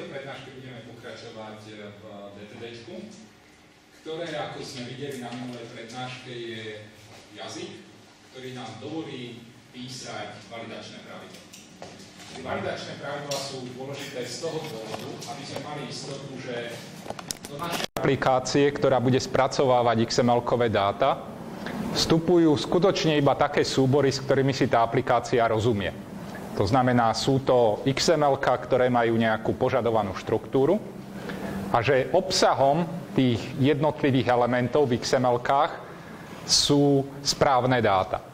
tejto prednáške budeme pokračovať v DTDčku, ktoré, ako sme videli na minulej prednáške, je jazyk, ktorý nám dovolí písať validačné pravidlá. Validačné pravidlá sú dôležité z toho dôvodu, aby sme mali istotu, že do našej aplikácie, ktorá bude spracovávať XML-kové dáta, vstupujú skutočne iba také súbory, s ktorými si tá aplikácia rozumie. To znamená, sú to XML-ka, ktoré majú nejakú požadovanú štruktúru a že obsahom tých jednotlivých elementov v XML-kách sú správne dáta.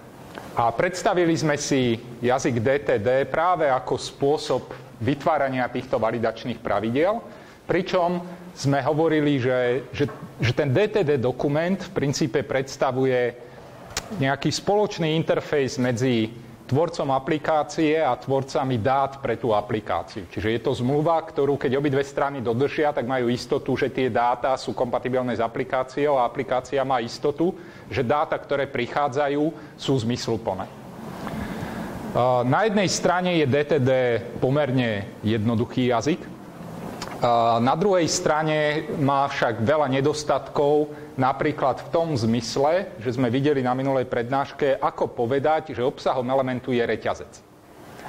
A predstavili sme si jazyk DTD práve ako spôsob vytvárania týchto validačných pravidiel, pričom sme hovorili, že ten DTD dokument v princípe predstavuje nejaký spoločný interfejs medzi tvorcom aplikácie a tvorcami dát pre tú aplikáciu. Čiže je to zmluva, ktorú keď obidve strany dodržia, tak majú istotu, že tie dáta sú kompatibilné s aplikáciou a aplikácia má istotu, že dáta, ktoré prichádzajú, sú zmysluplné. Na jednej strane je DTD pomerne jednoduchý jazyk. Na druhej strane má však veľa nedostatkov, napríklad v tom zmysle, že sme videli na minulej prednáške, ako povedať, že obsahom elementu je reťazec.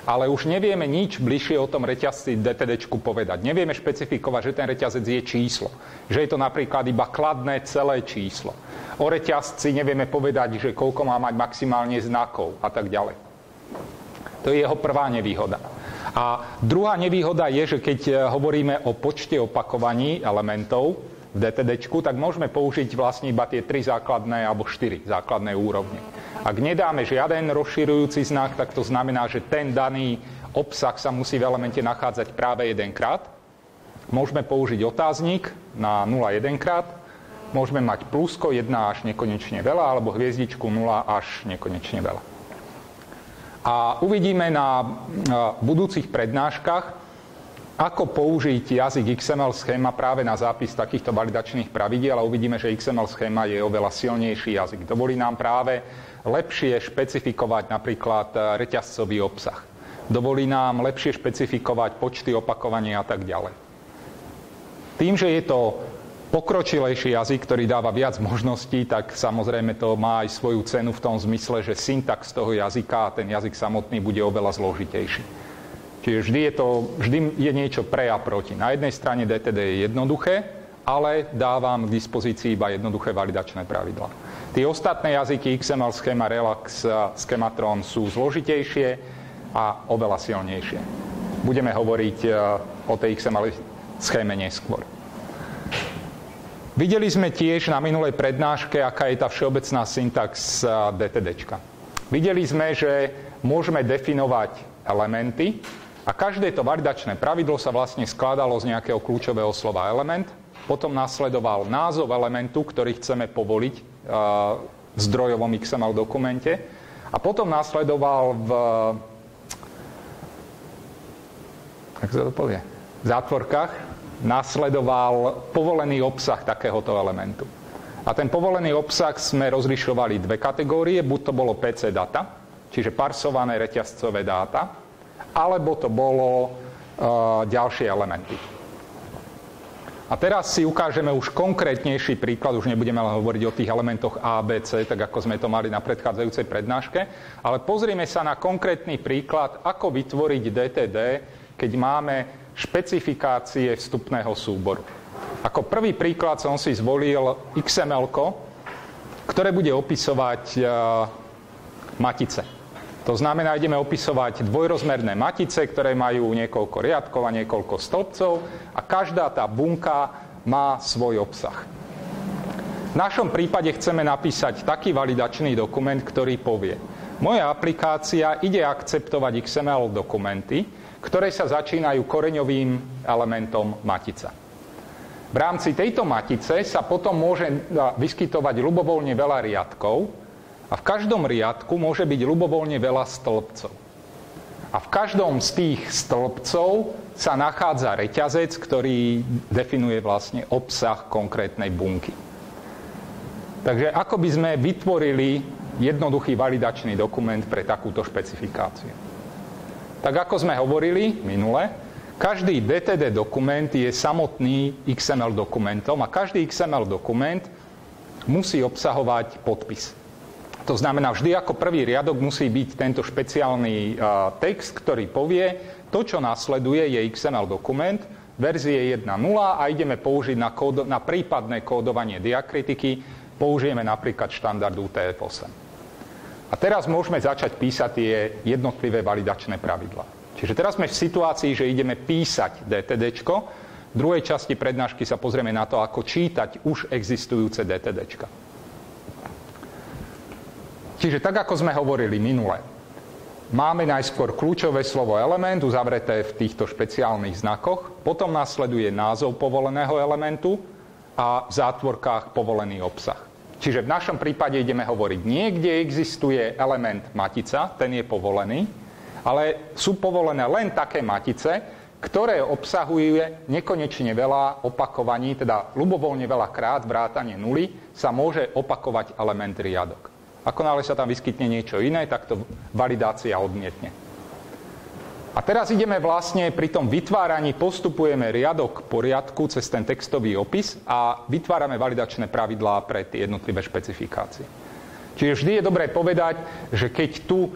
Ale už nevieme nič bližšie o tom reťazci DTDčku povedať. Nevieme špecifikovať, že ten reťazec je číslo. Že je to napríklad iba kladné celé číslo. O reťazci nevieme povedať, že koľko má mať maximálne znakov a tak ďalej. To je jeho prvá nevýhoda. A druhá nevýhoda je, že keď hovoríme o počte opakovaní elementov v DTDčku, tak môžeme použiť vlastne iba tie 3 základné alebo 4 základné úrovne. Ak nedáme žiaden rozširujúci znak, tak to znamená, že ten daný obsah sa musí v elemente nachádzať práve jedenkrát. Môžeme použiť otáznik na 0 jedenkrát. Môžeme mať plusko 1 až nekonečne veľa, alebo hviezdičku 0 až nekonečne veľa. A uvidíme na budúcich prednáškach, ako použiť jazyk XML schéma práve na zápis takýchto validačných pravidiel a uvidíme, že XML schéma je oveľa silnejší jazyk. Dovolí nám práve lepšie špecifikovať napríklad reťazcový obsah. Dovolí nám lepšie špecifikovať počty opakovania a tak ďalej. Tým, že je to pokročilejší jazyk, ktorý dáva viac možností, tak samozrejme to má aj svoju cenu v tom zmysle, že syntax toho jazyka a ten jazyk samotný bude oveľa zložitejší. Čiže vždy je niečo pre a proti. Na jednej strane DTD je jednoduché, ale dávam k dispozícii iba jednoduché validačné pravidlá. Tie ostatné jazyky XML, Schema, Relax, Schematron sú zložitejšie a oveľa silnejšie. Budeme hovoriť o tej XML schéme neskôr. Videli sme tiež na minulej prednáške, aká je tá všeobecná syntax DTDčka. Videli sme, že môžeme definovať elementy a každé to validačné pravidlo sa vlastne skladalo z nejakého kľúčového slova element. Potom nasledoval názov elementu, ktorý chceme povoliť v zdrojovom XML dokumente. A potom nasledoval v zátvorkách nasledoval povolený obsah takéhoto elementu. A ten povolený obsah sme rozlišovali 2 kategórie. Buď to bolo PC data, čiže parsované reťazcové dáta, alebo to bolo ďalšie elementy. A teraz si ukážeme už konkrétnejší príklad, už nebudeme len hovoriť o tých elementoch A, B, C, tak ako sme to mali na predchádzajúcej prednáške, ale pozrime sa na konkrétny príklad, ako vytvoriť DTD, keď máme špecifikácie vstupného súboru. Ako prvý príklad som si zvolil XML-ko, ktoré bude opisovať matice. To znamená, ideme opisovať dvojrozmerné matice, ktoré majú niekoľko riadkov a niekoľko stĺpcov a každá tá bunka má svoj obsah. V našom prípade chceme napísať taký validačný dokument, ktorý povie: moja aplikácia ide akceptovať XML dokumenty, ktoré sa začínajú koreňovým elementom matica. V rámci tejto matice sa potom môže vyskytovať ľubovoľne veľa riadkov a v každom riadku môže byť ľubovoľne veľa stĺpcov. A v každom z tých stĺpcov sa nachádza reťazec, ktorý definuje vlastne obsah konkrétnej bunky. Takže ako by sme vytvorili jednoduchý validačný dokument pre takúto špecifikáciu? Tak ako sme hovorili minule, Každý DTD dokument je samotný XML dokumentom a každý XML dokument musí obsahovať podpis. To znamená, vždy ako prvý riadok musí byť tento špeciálny text, ktorý povie, to, čo nasleduje, je XML dokument, verzie 1.0 a ideme použiť na prípadné kódovanie diakritiky, použijeme napríklad štandard UTF-8. A teraz môžeme začať písať tie jednotlivé validačné pravidlá. Čiže teraz sme v situácii, že ideme písať DTDčko. V druhej časti prednášky sa pozrieme na to, ako čítať už existujúce DTDčka. Čiže tak, ako sme hovorili minule, máme najskôr kľúčové slovo element uzavreté v týchto špeciálnych znakoch, potom nasleduje názov povoleného elementu a v zátvorkách povolený obsah. Čiže v našom prípade ideme hovoriť, niekde existuje element matica, ten je povolený, ale sú povolené len také matice, ktoré obsahujú nekonečne veľa opakovaní, teda ľubovoľne veľa krát vrátane nuly sa môže opakovať element riadok. Ako náhle sa tam vyskytne niečo iné, tak to validácia odmietne. A teraz ideme vlastne pri tom vytváraní, postupujeme riadok po riadku cez ten textový opis a vytvárame validačné pravidlá pre tie jednotlivé špecifikácie. Čiže vždy je dobré povedať, že keď tu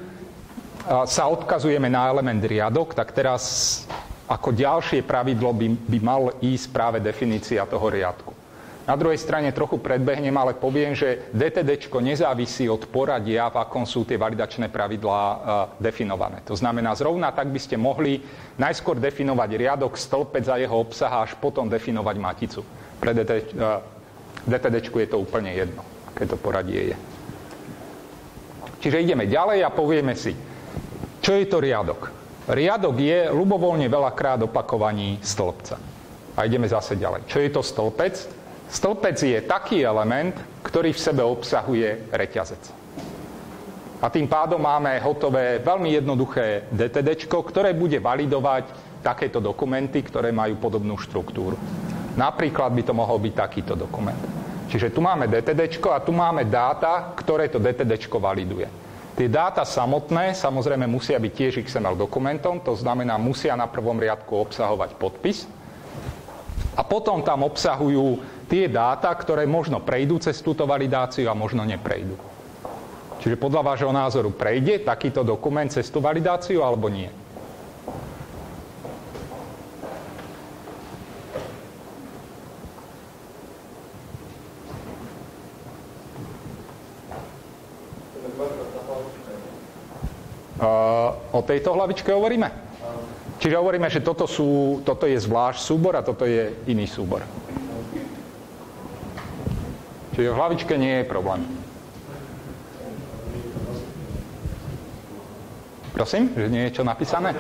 sa odkazujeme na element riadok, tak teraz ako ďalšie pravidlo by mal ísť práve definícia toho riadku. Na druhej strane trochu predbehnem, ale poviem, že DTDčko nezávisí od poradia, v akom sú tie validačné pravidlá definované. To znamená, zrovna tak by ste mohli najskôr definovať riadok, stĺpec a jeho obsah, až potom definovať maticu. Pre DTDčku je to úplne jedno, aké to poradie je. Čiže ideme ďalej a povieme si, čo je to riadok? Riadok je ľubovoľne veľakrát opakovaní stĺpca. A ideme zase ďalej. Čo je to stĺpec? Stĺpec je taký element, ktorý v sebe obsahuje reťazec. A tým pádom máme hotové veľmi jednoduché DTDčko, ktoré bude validovať takéto dokumenty, ktoré majú podobnú štruktúru. Napríklad by to mohol byť takýto dokument. Čiže tu máme DTDčko a tu máme dáta, ktoré to DTDčko validuje. Tie dáta samotné samozrejme musia byť tiež XML dokumentom, to znamená, musia na prvom riadku obsahovať podpis. A potom tam obsahujú tie dáta, ktoré možno prejdú cez túto validáciu a možno neprejdú. Čiže podľa vášho názoru prejde takýto dokument cez tú validáciu alebo nie? O tejto hlavičke hovoríme? Čiže hovoríme, že toto je zvlášť súbor a toto je iný súbor. Čiže v hlavičke nie je problém. Prosím, že nie je čo napísané?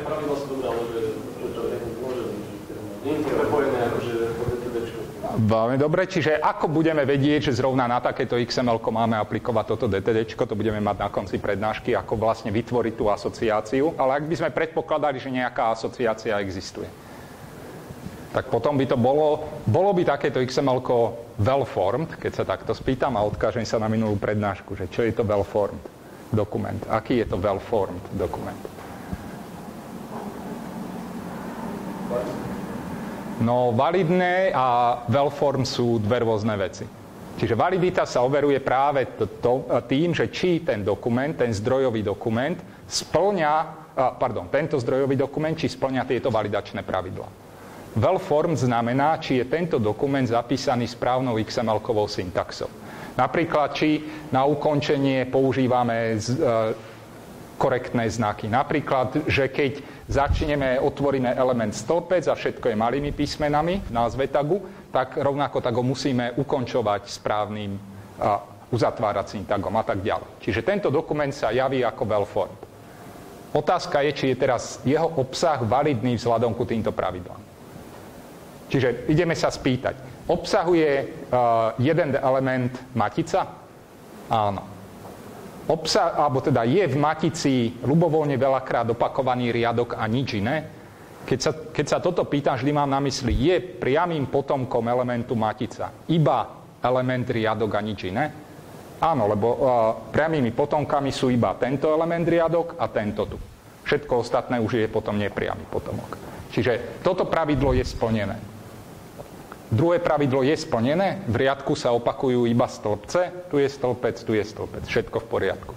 Veľmi dobre, čiže ako budeme vedieť, že zrovna na takéto XML-ko máme aplikovať toto DTDčko, to budeme mať na konci prednášky, ako vlastne vytvoriť tú asociáciu, ale ak by sme predpokladali, že nejaká asociácia existuje, tak potom by to bolo by takéto XML-ko well-formed, keď sa takto spýtam a odkážem sa na minulú prednášku, že čo je to well-formed dokument, aký je to well-formed dokument. No, validné a well-formed sú dve rôzne veci. Čiže validita sa overuje práve tým, že či ten dokument, ten zdrojový dokument tento zdrojový dokument, či spĺňa tieto validačné pravidlá. Well-formed znamená, či je tento dokument zapísaný správnou XML-kovou syntaxou. Napríklad, či na ukončenie používame korektné znaky. Napríklad, že keď otvoríme element stĺpec a všetko je malými písmenami v názve tagu, tak rovnako tak ho musíme ukončovať správnym uzatváracím tagom a tak ďalej. Čiže tento dokument sa javí ako well-formed. Otázka je, či je teraz jeho obsah validný vzhľadom ku týmto pravidlám. Čiže ideme sa spýtať. Obsahuje jeden element matica? Áno. Je v matici ľubovoľne veľakrát opakovaný riadok a nič iné? Keď sa toto pýtam, vždy mám na mysli, je priamym potomkom elementu matica iba element riadok a nič iné? Áno, lebo priamými potomkami sú iba tento element riadok a tento tu. Všetko ostatné už je potom nepriamy potomok. Čiže toto pravidlo je splnené. Druhé pravidlo je splnené, v riadku sa opakujú iba stĺpce, tu je stĺpec, tu je stĺpec, všetko v poriadku.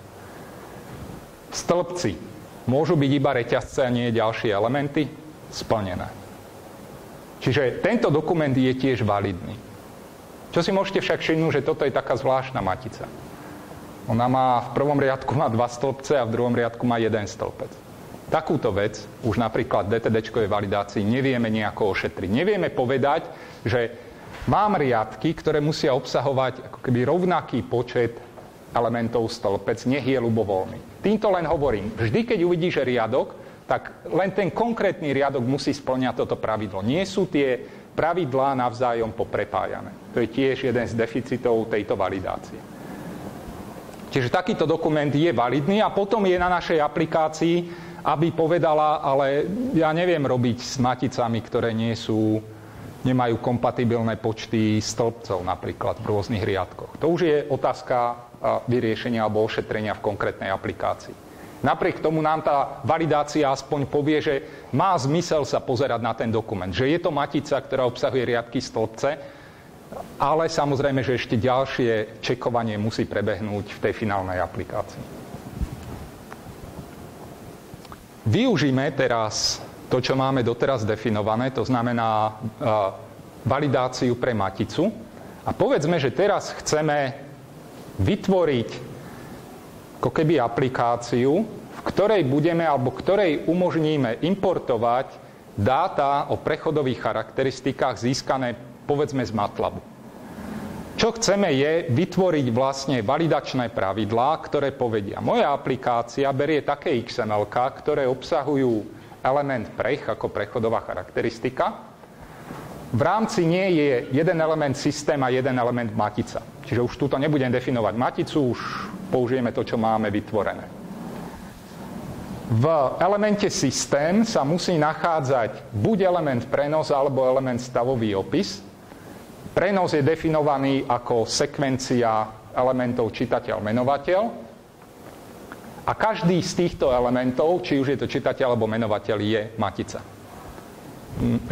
Stĺpci môžu byť iba reťazce a nie ďalšie elementy, splnené. Čiže tento dokument je tiež validný. Čo si môžete však všimnúť, že toto je taká zvláštna matica. Ona má v prvom riadku má 2 stĺpce a v druhom riadku má 1 stĺpec. Takúto vec už napríklad DTD-čkovej validácii nevieme nejako ošetriť. Nevieme povedať, že mám riadky, ktoré musia obsahovať ako keby rovnaký počet elementov stĺpec, nech je ľubovoľný. Týmto len hovorím, vždy keď uvidíš riadok, tak len ten konkrétny riadok musí spĺňať toto pravidlo. Nie sú tie pravidlá navzájom poprepájané. To je tiež jeden z deficitov tejto validácie. Čiže takýto dokument je validný a potom je na našej aplikácii, aby povedala, ale ja neviem robiť s maticami, ktoré nemajú kompatibilné počty stĺpcov napríklad v rôznych riadkoch. To už je otázka vyriešenia alebo ošetrenia v konkrétnej aplikácii. Napriek tomu nám tá validácia aspoň povie, že má zmysel sa pozerať na ten dokument. Že je to matica, ktorá obsahuje riadky stĺpce, ale samozrejme, že ešte ďalšie čekovanie musí prebehnúť v tej finálnej aplikácii. Využíme teraz to, čo máme doteraz definované, to znamená validáciu pre maticu. A povedzme, že teraz chceme vytvoriť ako keby aplikáciu, v ktorej budeme alebo ktorej umožníme importovať dáta o prechodových charakteristikách získané povedzme z MATLABu. Čo chceme je vytvoriť vlastne validačné pravidlá, ktoré povedia, moja aplikácia berie také XML-ka, ktoré obsahujú element prech ako prechodová charakteristika. V rámci nie je jeden element systém a jeden element matica. Čiže už tuto nebudem definovať maticu, už použijeme to, čo máme vytvorené. V elemente systém sa musí nachádzať buď element prenos alebo element stavový opis. Prenos je definovaný ako sekvencia elementov čitateľ-menovateľ. A každý z týchto elementov, či už je to čitateľ alebo menovateľ, je matica.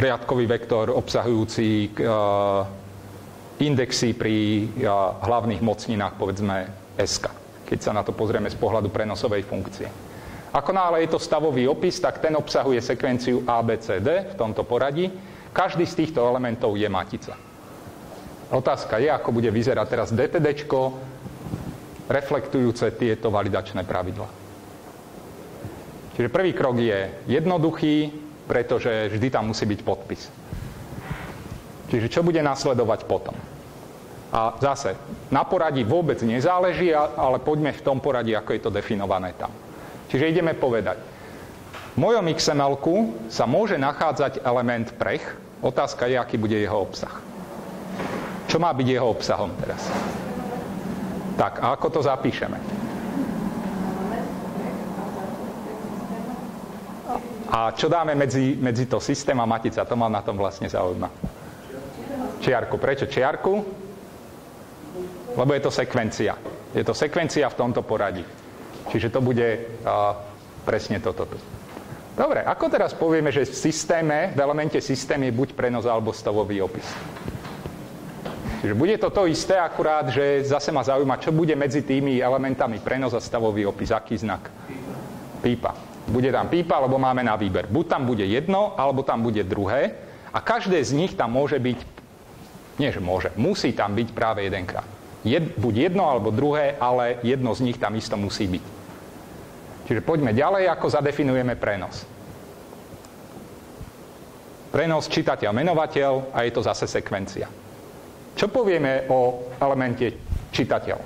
Riadkový vektor obsahujúci indexy pri hlavných mocninách, povedzme SK, keď sa na to pozrieme z pohľadu prenosovej funkcie. Ako náhle je to stavový opis, tak ten obsahuje sekvenciu ABCD v tomto poradí. Každý z týchto elementov je matica. Otázka je, ako bude vyzerať teraz DTDčko, reflektujúce tieto validačné pravidlá. Čiže prvý krok je jednoduchý, pretože vždy tam musí byť podpis. Čiže čo bude nasledovať potom? A zase, na poradí vôbec nezáleží, ale poďme v tom poradí, ako je to definované tam. Čiže ideme povedať, v mojom XML-ku sa môže nachádzať element prech. Otázka je, aký bude jeho obsah. Čo má byť jeho obsahom teraz? Tak, a ako to zapíšeme? A čo dáme medzi to systém a matica? To ma na tom vlastne zaujíma. Čiarku. Prečo čiarku? Lebo je to sekvencia. Je to sekvencia v tomto poradí. Čiže to bude presne toto tu. Dobre, ako teraz povieme, že v systéme, v elemente systém je buď prenos alebo stavový opis? Čiže bude to isté, akurát, že zase ma zaujíma, čo bude medzi tými elementami prenos a stavový opis. Aký znak? Pípa. Bude tam pípa, lebo máme na výber. Buď tam bude jedno, alebo tam bude druhé. A každé z nich tam môže byť, nie že môže, musí tam byť práve jedenkrát. Buď jedno, alebo druhé, ale jedno z nich tam isto musí byť. Čiže poďme ďalej, ako zadefinujeme prenos. Prenos čitateľ-menovateľ a je to zase sekvencia. Čo povieme o elemente čitateľ?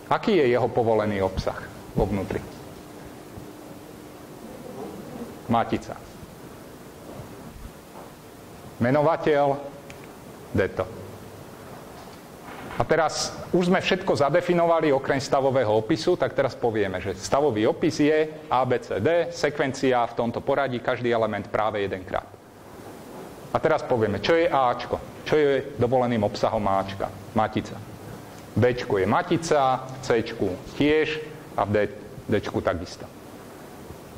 Aký je jeho povolený obsah vo vnútri? Matica. Menovateľ, deto. A teraz už sme všetko zadefinovali okrem stavového opisu, tak teraz povieme, že stavový opis je ABCD, sekvencia v tomto poradí, každý element práve jedenkrát. A teraz povieme, čo je Ačko? Čo je dovoleným obsahom Ačka? Matica. Bčku je matica, Cčku tiež a v Dčku takisto.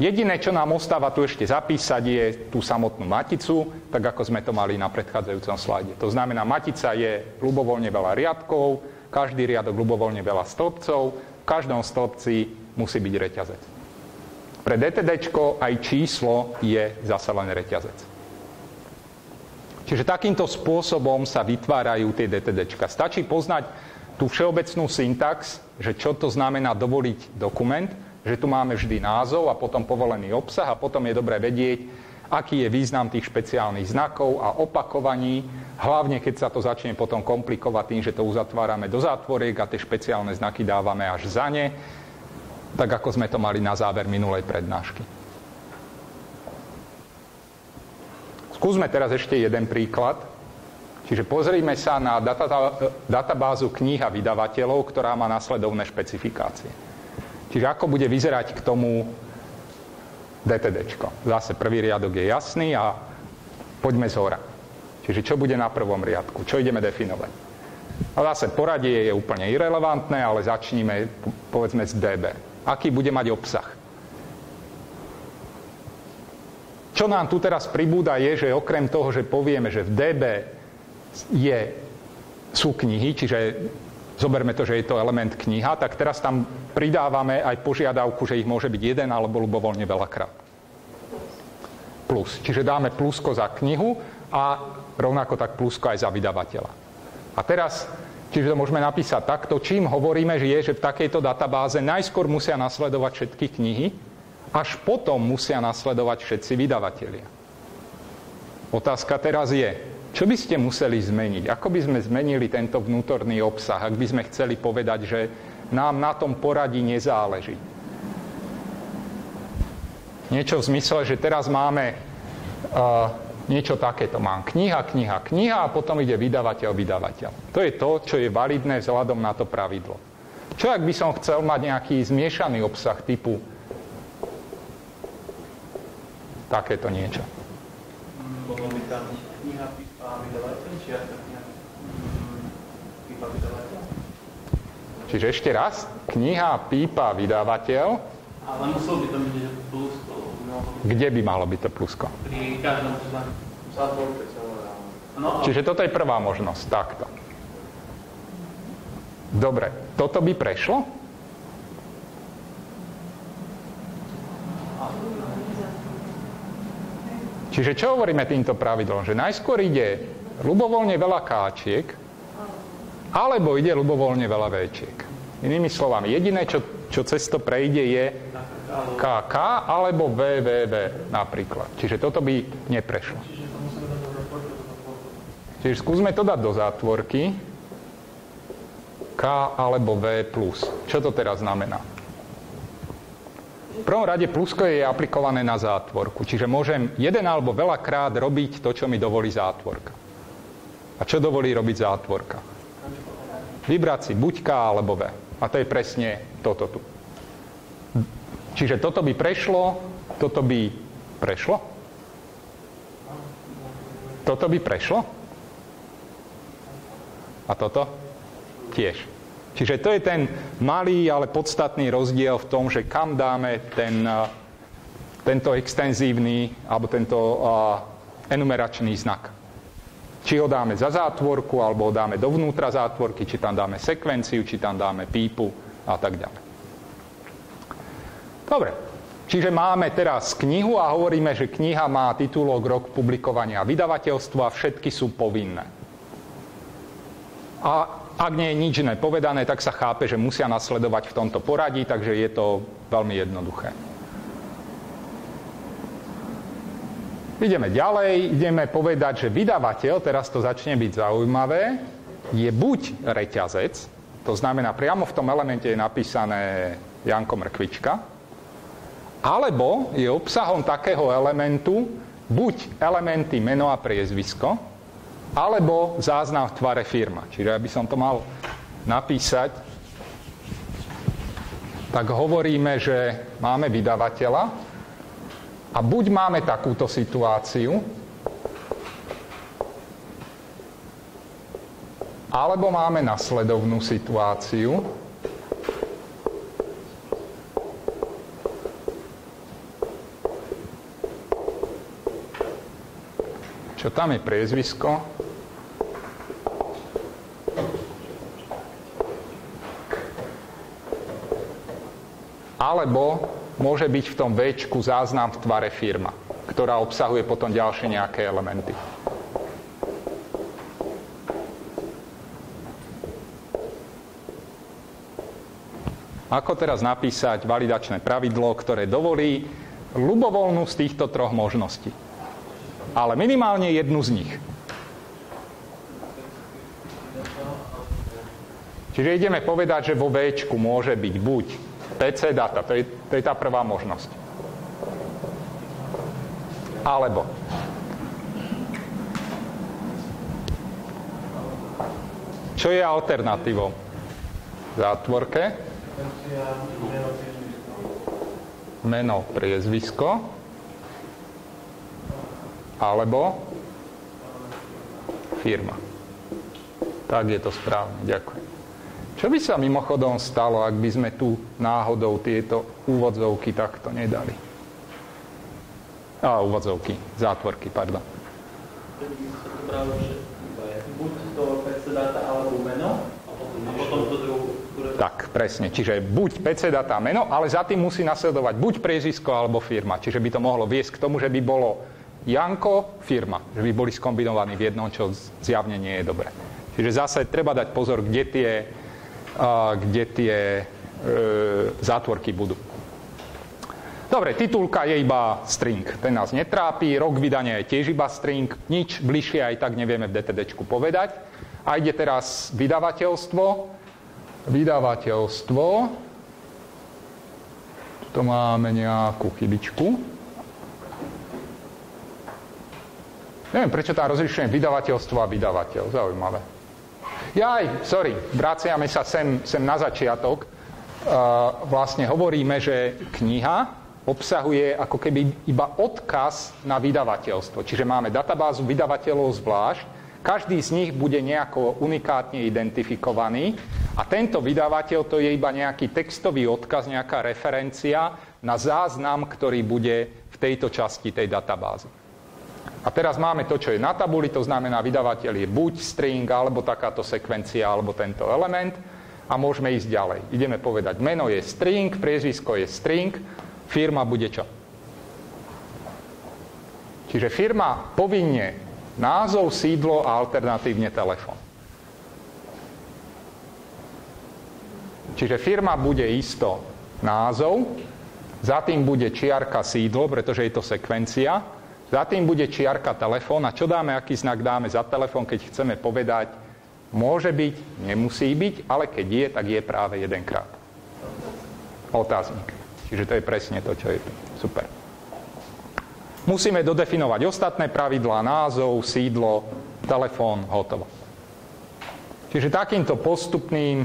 Jediné, čo nám ostáva tu ešte zapísať, je tú samotnú maticu, tak ako sme to mali na predchádzajúcom slajde. To znamená, matica je ľubovoľne veľa riadkov, každý riadok ľubovoľne veľa stĺpcov, v každom stĺpci musí byť reťazec. Pre DTDčko aj číslo je zasa len reťazec. Čiže takýmto spôsobom sa vytvárajú tie DTDčka. Stačí poznať tú všeobecnú syntax, že čo to znamená dovoliť dokument, že tu máme vždy názov a potom povolený obsah a potom je dobré vedieť, aký je význam tých špeciálnych znakov a opakovaní, hlavne keď sa to začne potom komplikovať tým, že to uzatvárame do zátvoriek a tie špeciálne znaky dávame až za ne, tak ako sme to mali na záver minulej prednášky. Skúsme teraz ešte jeden príklad. Čiže pozrime sa na databázu kníh a vydavateľov, ktorá má nasledovné špecifikácie. Čiže ako bude vyzerať k tomu DTDčko. Zase prvý riadok je jasný a poďme zhora. Čiže čo bude na prvom riadku? Čo ideme definovať? A zase poradie je úplne irelevantné, ale začníme povedzme z DB. Aký bude mať obsah? Čo nám tu teraz pribúda je, že okrem toho, že povieme, že v DB sú knihy, čiže zoberme to, že je to element kniha, tak teraz tam pridávame aj požiadavku, že ich môže byť jeden alebo ľubovoľne veľakrát. Plus. Čiže dáme plusko za knihu a rovnako tak plusko aj za vydavateľa. A teraz, čiže to môžeme napísať takto, čím hovoríme, že je, že v takejto databáze najskôr musia nasledovať všetky knihy, až potom musia nasledovať všetci vydavatelia. Otázka teraz je, čo by ste museli zmeniť? Ako by sme zmenili tento vnútorný obsah, ak by sme chceli povedať, že nám na tom poradí nezáleží? Niečo v zmysle, že teraz máme niečo takéto. Mám kniha a potom ide vydavateľ. To je to, čo je validné vzhľadom na to pravidlo. Čo ak by som chcel mať nejaký zmiešaný obsah typu takéto niečo? Mohlo by tam kniha a vydavateľ, či kniha pípa vydavateľ? Čiže ešte raz, kniha, pípa, vydavateľ. Ale muselo by tam byť plusko. Kde by malo byť to plusko? Pri každom zátvorke celé. Čiže toto je prvá možnosť, takto. Dobre, toto by prešlo? Čiže čo hovoríme týmto pravidlom? Že najskôr ide ľubovoľne veľa káčiek, alebo ide ľubovoľne veľa véčiek. Inými slovami, jediné, čo cez to prejde, je KK alebo VVV napríklad. Čiže toto by neprešlo. Čiže skúsme to dať do zátvorky. K alebo V plus. Čo to teraz znamená? V prvom rade plusko je aplikované na zátvorku, čiže môžem jeden alebo veľakrát robiť to, čo mi dovolí zátvorka. A čo dovolí robiť zátvorka? Vybrať si buď K alebo V. A to je presne toto tu. Čiže toto by prešlo, toto by prešlo? Toto by prešlo? A toto? Tiež. Čiže to je ten malý, ale podstatný rozdiel v tom, že kam dáme tento extenzívny alebo tento enumeračný znak. Či ho dáme za zátvorku, alebo ho dáme dovnútra zátvorky, či tam dáme sekvenciu, či tam dáme pípu a tak ďalej. Dobre. Čiže máme teraz knihu a hovoríme, že kniha má titulok, rok publikovania a vydavateľstvo a všetky sú povinné. A ak nie je nič iné povedané, tak sa chápe, že musia nasledovať v tomto poradí, takže je to veľmi jednoduché. Ideme ďalej, ideme povedať, že vydavateľ, teraz to začne byť zaujímavé, je buď reťazec, to znamená priamo v tom elemente je napísané Janko Mrkvička, alebo je obsahom takého elementu buď elementy meno a priezvisko, alebo záznam v tvare firma. Čiže aby som to mal napísať, tak hovoríme, že máme vydavateľa a buď máme takúto situáciu, alebo máme nasledovnú situáciu, Čo tam je priezvisko? Alebo môže byť v tom Včku záznam v tvare firma, ktorá obsahuje potom ďalšie nejaké elementy. Ako teraz napísať validačné pravidlo, ktoré dovolí ľubovoľnú z týchto troch možností? Ale minimálne jednu z nich. Čiže ideme povedať, že vo Včku môže byť buď PC data, to je tá prvá možnosť. Alebo čo je alternatívou? V zátvorke meno, priezvisko alebo firma. Tak je to správne, ďakujem. Čo by sa mimochodom stalo, ak by sme tu náhodou tieto úvodzovky takto nedali? Úvodzovky, zátvorky, pardon. Práve, že buď to PC data alebo meno a potom to druhú. Tak, presne. Čiže buď PC data meno, ale za tým musí nasledovať buď priezvisko alebo firma. Čiže by to mohlo viesť k tomu, že by bolo Janko, firma. Že by boli skombinovaní v jednom, čo zjavne nie je dobré. Čiže zase treba dať pozor, kde tie zátvorky budú. Dobre, titulka je iba string. Ten nás netrápi. Rok vydania je tiež iba string. Nič bližšie aj tak nevieme v DTDčku povedať. A ide teraz vydavateľstvo. Tu máme nejakú chybičku. Neviem, prečo tam rozlišujem vydavateľstvo a vydavateľ. Zaujímavé. Vraciame sa sem na začiatok. Vlastne hovoríme, že kniha obsahuje ako keby iba odkaz na vydavateľstvo. Čiže máme databázu vydavateľov zvlášť. Každý z nich bude nejako unikátne identifikovaný a tento vydavateľ to je iba nejaký textový odkaz, nejaká referencia na záznam, ktorý bude v tejto časti tej databázy. A teraz máme to, čo je na tabuli, to znamená, vydavateľ je buď string, alebo takáto sekvencia, alebo tento element a môžeme ísť ďalej. Ideme povedať, meno je string, priezvisko je string, firma bude čo? Čiže firma povinne názov, sídlo a alternatívne telefón. Čiže firma bude isto názov, za tým bude čiarka sídlo, pretože je to sekvencia, za tým bude čiarka telefón a čo dáme, aký znak dáme za telefón, keď chceme povedať, môže byť, nemusí byť, ale keď je, tak je práve jedenkrát. Otáznik. Čiže to je presne to, čo je tu. Super. Musíme dodefinovať ostatné pravidlá, názov, sídlo, telefón, hotovo. Čiže takýmto postupným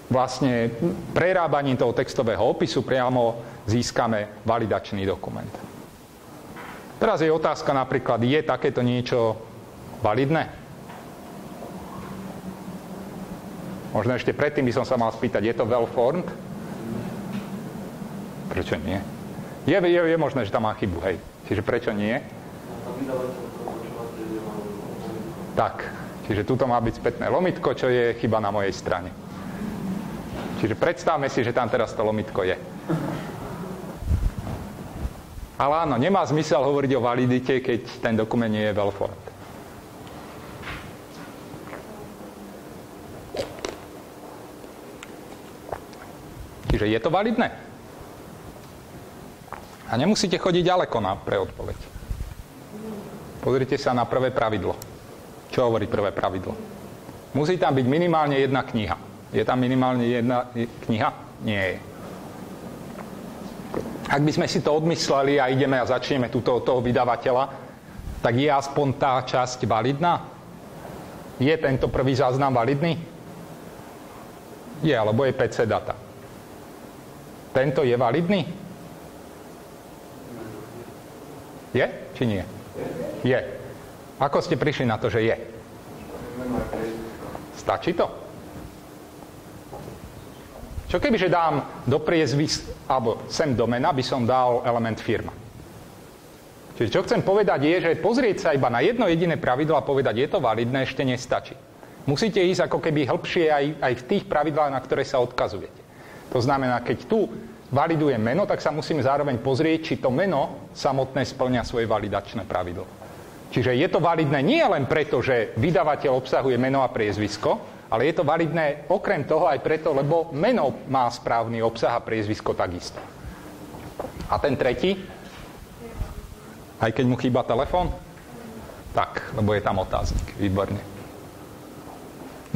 vlastne prerábaním toho textového opisu priamo získame validačný dokument. Teraz je otázka napríklad, je takéto niečo validné? Možno ešte predtým by som sa mal spýtať, je to well-formed? Prečo nie? Je možné, že tam má chybu, hej. Čiže prečo nie? Tak, čiže tuto má byť spätné lomitko, čo je chyba na mojej strane. Čiže predstavme si, že tam teraz to lomitko je. Ale áno, nemá zmysel hovoriť o validite, keď ten dokument nie je well-formed. Čiže je to validné? A nemusíte chodiť ďaleko pre odpoveď. Pozrite sa na prvé pravidlo. Čo hovorí prvé pravidlo? Musí tam byť minimálne jedna kniha. Je tam minimálne jedna kniha? Nie je. Ak by sme si to odmysleli a ideme a začneme toho vydavateľa, tak je aspoň tá časť validná? Je tento prvý záznam validný? Je, alebo je PC data. Tento je validný? Je, či nie? Je. Ako ste prišli na to, že je? Stačí to? Čo kebyže dám do priezvis, alebo sem do mena, by som dal element firma. Čiže čo chcem povedať je, že pozrieť sa iba na jedno jediné pravidlo a povedať, je to validné, ešte nestačí. Musíte ísť ako keby hĺbšie aj v tých pravidlách, na ktoré sa odkazujete. To znamená, keď tu validujem meno, tak sa musím zároveň pozrieť, či to meno samotné spĺňa svoje validačné pravidlo. Čiže je to validné nie len preto, že vydavateľ obsahuje meno a priezvisko, ale je to validné okrem toho aj preto, lebo meno má správny obsah a priezvisko takisto. A ten tretí? Aj keď mu chýba telefón? Tak, lebo je tam otáznik. Výborne.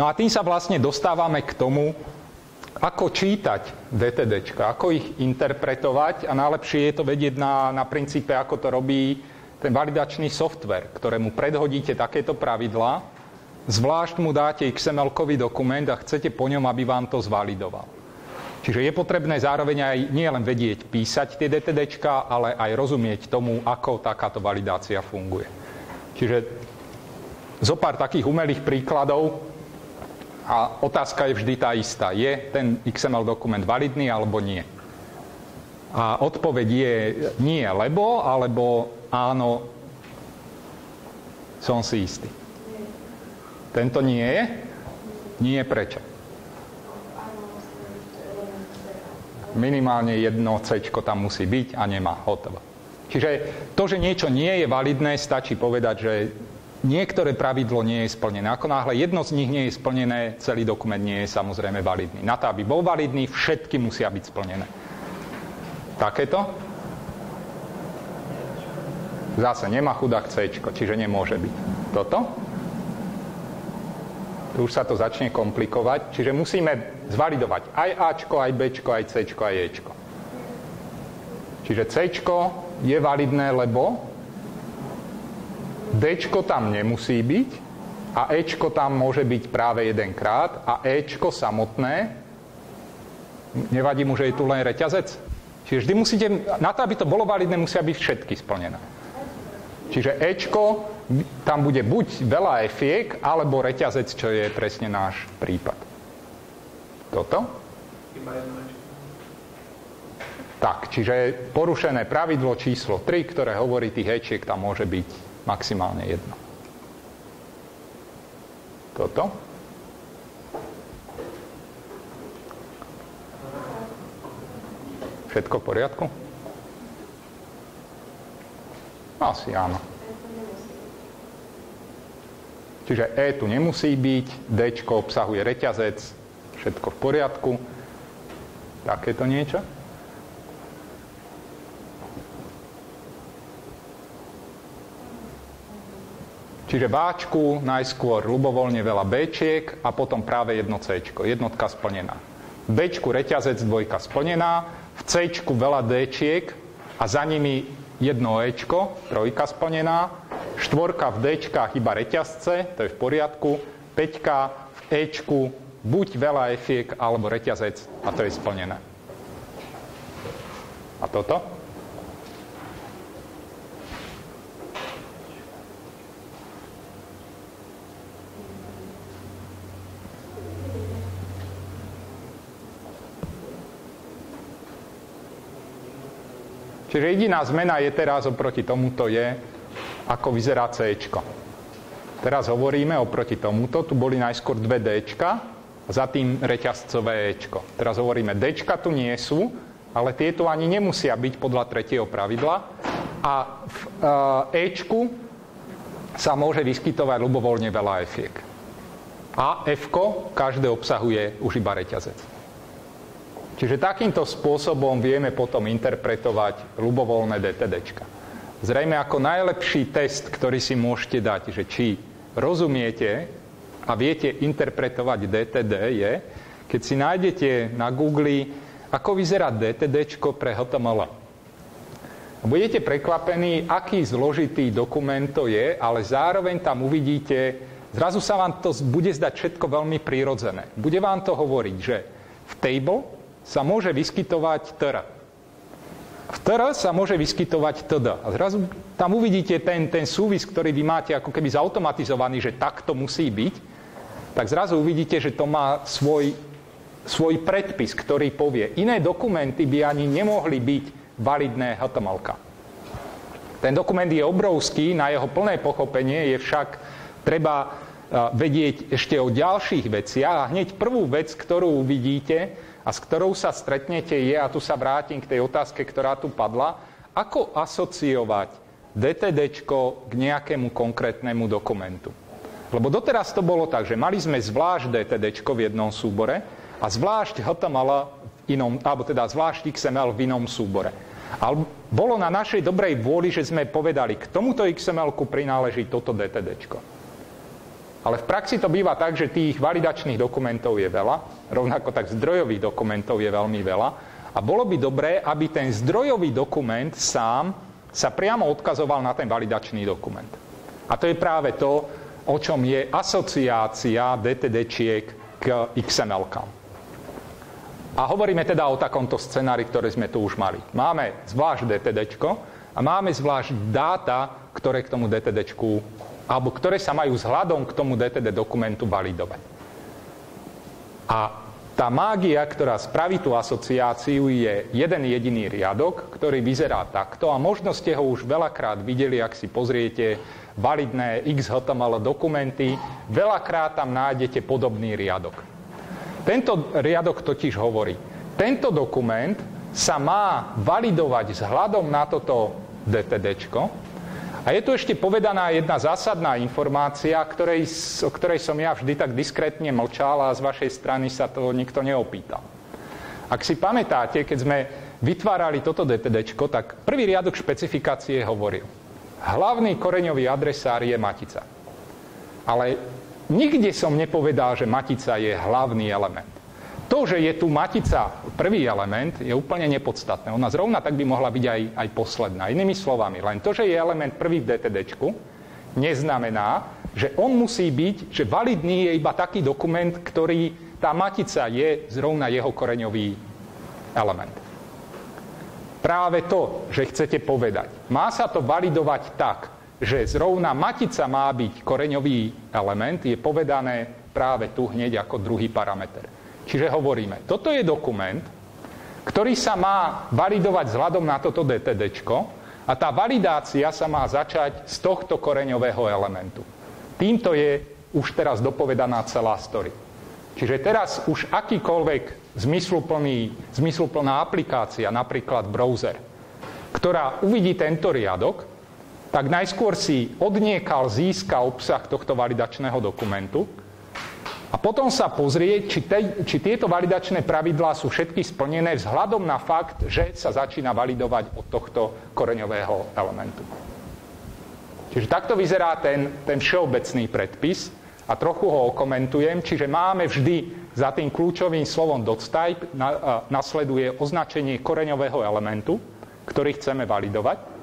No a tým sa vlastne dostávame k tomu, ako čítať DTDčka, ako ich interpretovať a najlepšie je to vedieť na princípe, ako to robí ten validačný software, ktorému predhodíte takéto pravidlá, zvlášť mu dáte XML-kový dokument a chcete po ňom, aby vám to zvalidoval. Čiže je potrebné zároveň aj nielen vedieť písať tie DTDčka, ale aj rozumieť tomu, ako takáto validácia funguje. Čiže zo pár takých umelých príkladov. A otázka je vždy tá istá. Je ten XML dokument validný alebo nie? A odpoveď je nie, lebo, alebo áno, som si istý. Tento nie je? Nie, prečo? Minimálne jedno C-čko tam musí byť a nemá, hotovo. Čiže to, že niečo nie je validné, stačí povedať, že niektoré pravidlo nie je splnené. Ako náhle jedno z nich nie je splnené, celý dokument nie je samozrejme validný. Na to, aby bol validný, všetky musia byť splnené. Takéto? Zase nemá chudák C-čko, čiže nemôže byť. Toto? Tu už sa to začne komplikovať, čiže musíme zvalidovať aj Ačko, aj Bčko, aj Cčko, aj Ečko. Čiže Cčko je validné, lebo Dčko tam nemusí byť a Ečko tam môže byť práve jedenkrát a Ečko samotné, nevadí mu, že je tu len reťazec? Čiže vždy musíte, na to, aby to bolo validné, musia byť všetky splnené. Čiže Ečko, tam bude buď veľa efiek, alebo reťazec, čo je presne náš prípad. Toto? Tak, čiže porušené pravidlo číslo 3, ktoré hovorí, tých Ečiek tam môže byť maximálne jedno. Toto? Všetko v poriadku? Asi áno. Čiže E tu nemusí byť, Dčko obsahuje reťazec, všetko v poriadku. Takéto niečo? Čiže v Ačku najskôr ľubovoľne veľa Bčiek a potom práve jedno Cčko. Jednotka splnená. V Bčku reťazec, dvojka splnená. V Cčku veľa Dčiek a za nimi jedno Ečko, trojka splnená. Štvorka v Dčkách iba reťazce, to je v poriadku. Peťka v Ečku buď veľa efiek alebo reťazec a to je splnené. A toto? Čiže jediná zmena je teraz oproti tomuto je, ako vyzerá C-čko. Teraz hovoríme oproti tomuto, tu boli najskôr dve D-čka a za tým reťazcové E-čko. Teraz hovoríme, D-čka tu nie sú, ale tie tu ani nemusia byť podľa tretieho pravidla a v E-čku sa môže vyskytovať ľubovoľne veľa efiek. A F-ko každé obsahuje už iba reťazec. Čiže takýmto spôsobom vieme potom interpretovať ľubovoľné DTDčka. Zrejme ako najlepší test, ktorý si môžete dať, že či rozumiete a viete interpretovať DTD je, keď si nájdete na Google, ako vyzerá DTDčko pre HTML. Budete prekvapení, aký zložitý dokument to je, ale zároveň tam uvidíte, zrazu sa vám to bude zdať všetko veľmi prirodzené. Bude vám to hovoriť, že v table sa môže vyskytovať tr. V tr sa môže vyskytovať td. A zrazu tam uvidíte ten súvis, ktorý vy máte ako keby zautomatizovaný, že takto musí byť, tak zrazu uvidíte, že to má svoj predpis, ktorý povie. Iné dokumenty by ani nemohli byť validné HTML-ka. Ten dokument je obrovský, na jeho plné pochopenie je však treba vedieť ešte o ďalších veciach. A hneď prvú vec, ktorú uvidíte a s ktorou sa stretnete je, a tu sa vrátim k tej otázke, ktorá tu padla, ako asociovať DTDčko k nejakému konkrétnemu dokumentu. Lebo doteraz to bolo tak, že mali sme zvlášť DTDčko v jednom súbore a zvlášť HTML v inom, alebo teda zvlášť XML v inom súbore. Ale bolo na našej dobrej vôli, že sme povedali, k tomuto XML-ku prináleží toto DTDčko. Ale v praxi to býva tak, že tých validačných dokumentov je veľa, rovnako tak zdrojových dokumentov je veľmi veľa a bolo by dobré, aby ten zdrojový dokument sám sa priamo odkazoval na ten validačný dokument. A to je práve to, o čom je asociácia DTD-čiek k XML-kam. A hovoríme teda o takomto scenári, ktoré sme tu už mali. Máme zvlášť DTDčko a máme zvlášť dáta, ktoré k tomu DTDčku, alebo ktoré sa majú vzhľadom k tomu DTD dokumentu validovať. A tá mágia, ktorá spraví tú asociáciu, je jeden jediný riadok, ktorý vyzerá takto a možno ste ho už veľakrát videli, ak si pozriete validné XHTML dokumenty, veľakrát tam nájdete podobný riadok. Tento riadok totiž hovorí, tento dokument sa má validovať vzhľadom na toto DTDčko a je tu ešte povedaná jedna zásadná informácia, o ktorej som ja vždy tak diskrétne mlčal a z vašej strany sa to nikto neopýtal. Ak si pamätáte, keď sme vytvárali toto DTDčko, tak prvý riadok špecifikácie hovoril, hlavný koreňový adresár je matica. Ale nikde som nepovedal, že matica je hlavný element. To, že je tu matica prvý element, je úplne nepodstatné. Ona zrovna tak by mohla byť aj posledná. Inými slovami, len to, že je element prvý v DTDčku, neznamená, že on musí byť, že validný je iba taký dokument, ktorý tá matica je zrovna jeho koreňový element. Práve to, že chcete povedať, má sa to validovať tak, že zrovna matica má byť koreňový element, je povedané práve tu hneď ako druhý parameter. Čiže hovoríme, toto je dokument, ktorý sa má validovať vzhľadom na toto DTDčko a tá validácia sa má začať z tohto koreňového elementu. Týmto je už teraz dopovedaná celá story. Čiže teraz už akýkoľvek zmysluplná aplikácia, napríklad browser, ktorá uvidí tento riadok, tak najskôr si odniekal získa obsah tohto validačného dokumentu a potom sa pozrie, či tieto validačné pravidlá sú všetky splnené vzhľadom na fakt, že sa začína validovať od tohto koreňového elementu. Čiže takto vyzerá ten všeobecný predpis a trochu ho okomentujem. Čiže máme vždy za tým kľúčovým slovom .type nasleduje označenie koreňového elementu, ktorý chceme validovať.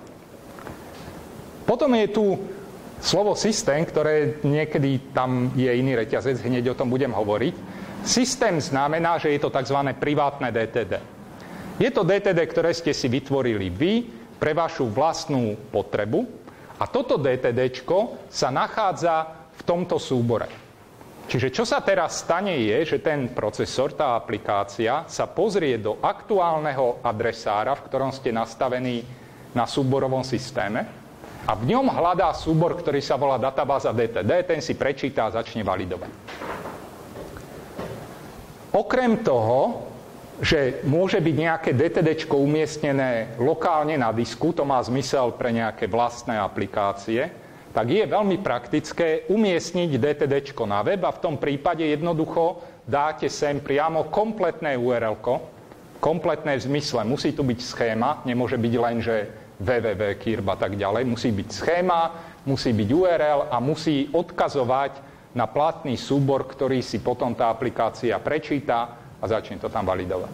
Potom je tu slovo systém, ktoré niekedy tam je iný reťazec, hneď o tom budem hovoriť. Systém znamená, že je to tzv. Privátne DTD. Je to DTD, ktoré ste si vytvorili vy pre vašu vlastnú potrebu a toto DTDčko sa nachádza v tomto súbore. Čiže čo sa teraz stane je, že ten procesor, tá aplikácia sa pozrie do aktuálneho adresára, v ktorom ste nastavení na súborovom systéme, a v ňom hľadá súbor, ktorý sa volá databáza DTD, ten si prečíta a začne validovať. Okrem toho, že môže byť nejaké DTDčko umiestnené lokálne na disku, to má zmysel pre nejaké vlastné aplikácie, tak je veľmi praktické umiestniť DTDčko na web a v tom prípade jednoducho dáte sem priamo kompletné URL-ko, kompletné v zmysle. Musí tu byť schéma, nemôže byť len, že www, kirb a tak ďalej. Musí byť schéma, musí byť URL a musí odkazovať na platný súbor, ktorý si potom tá aplikácia prečíta a začne to tam validovať.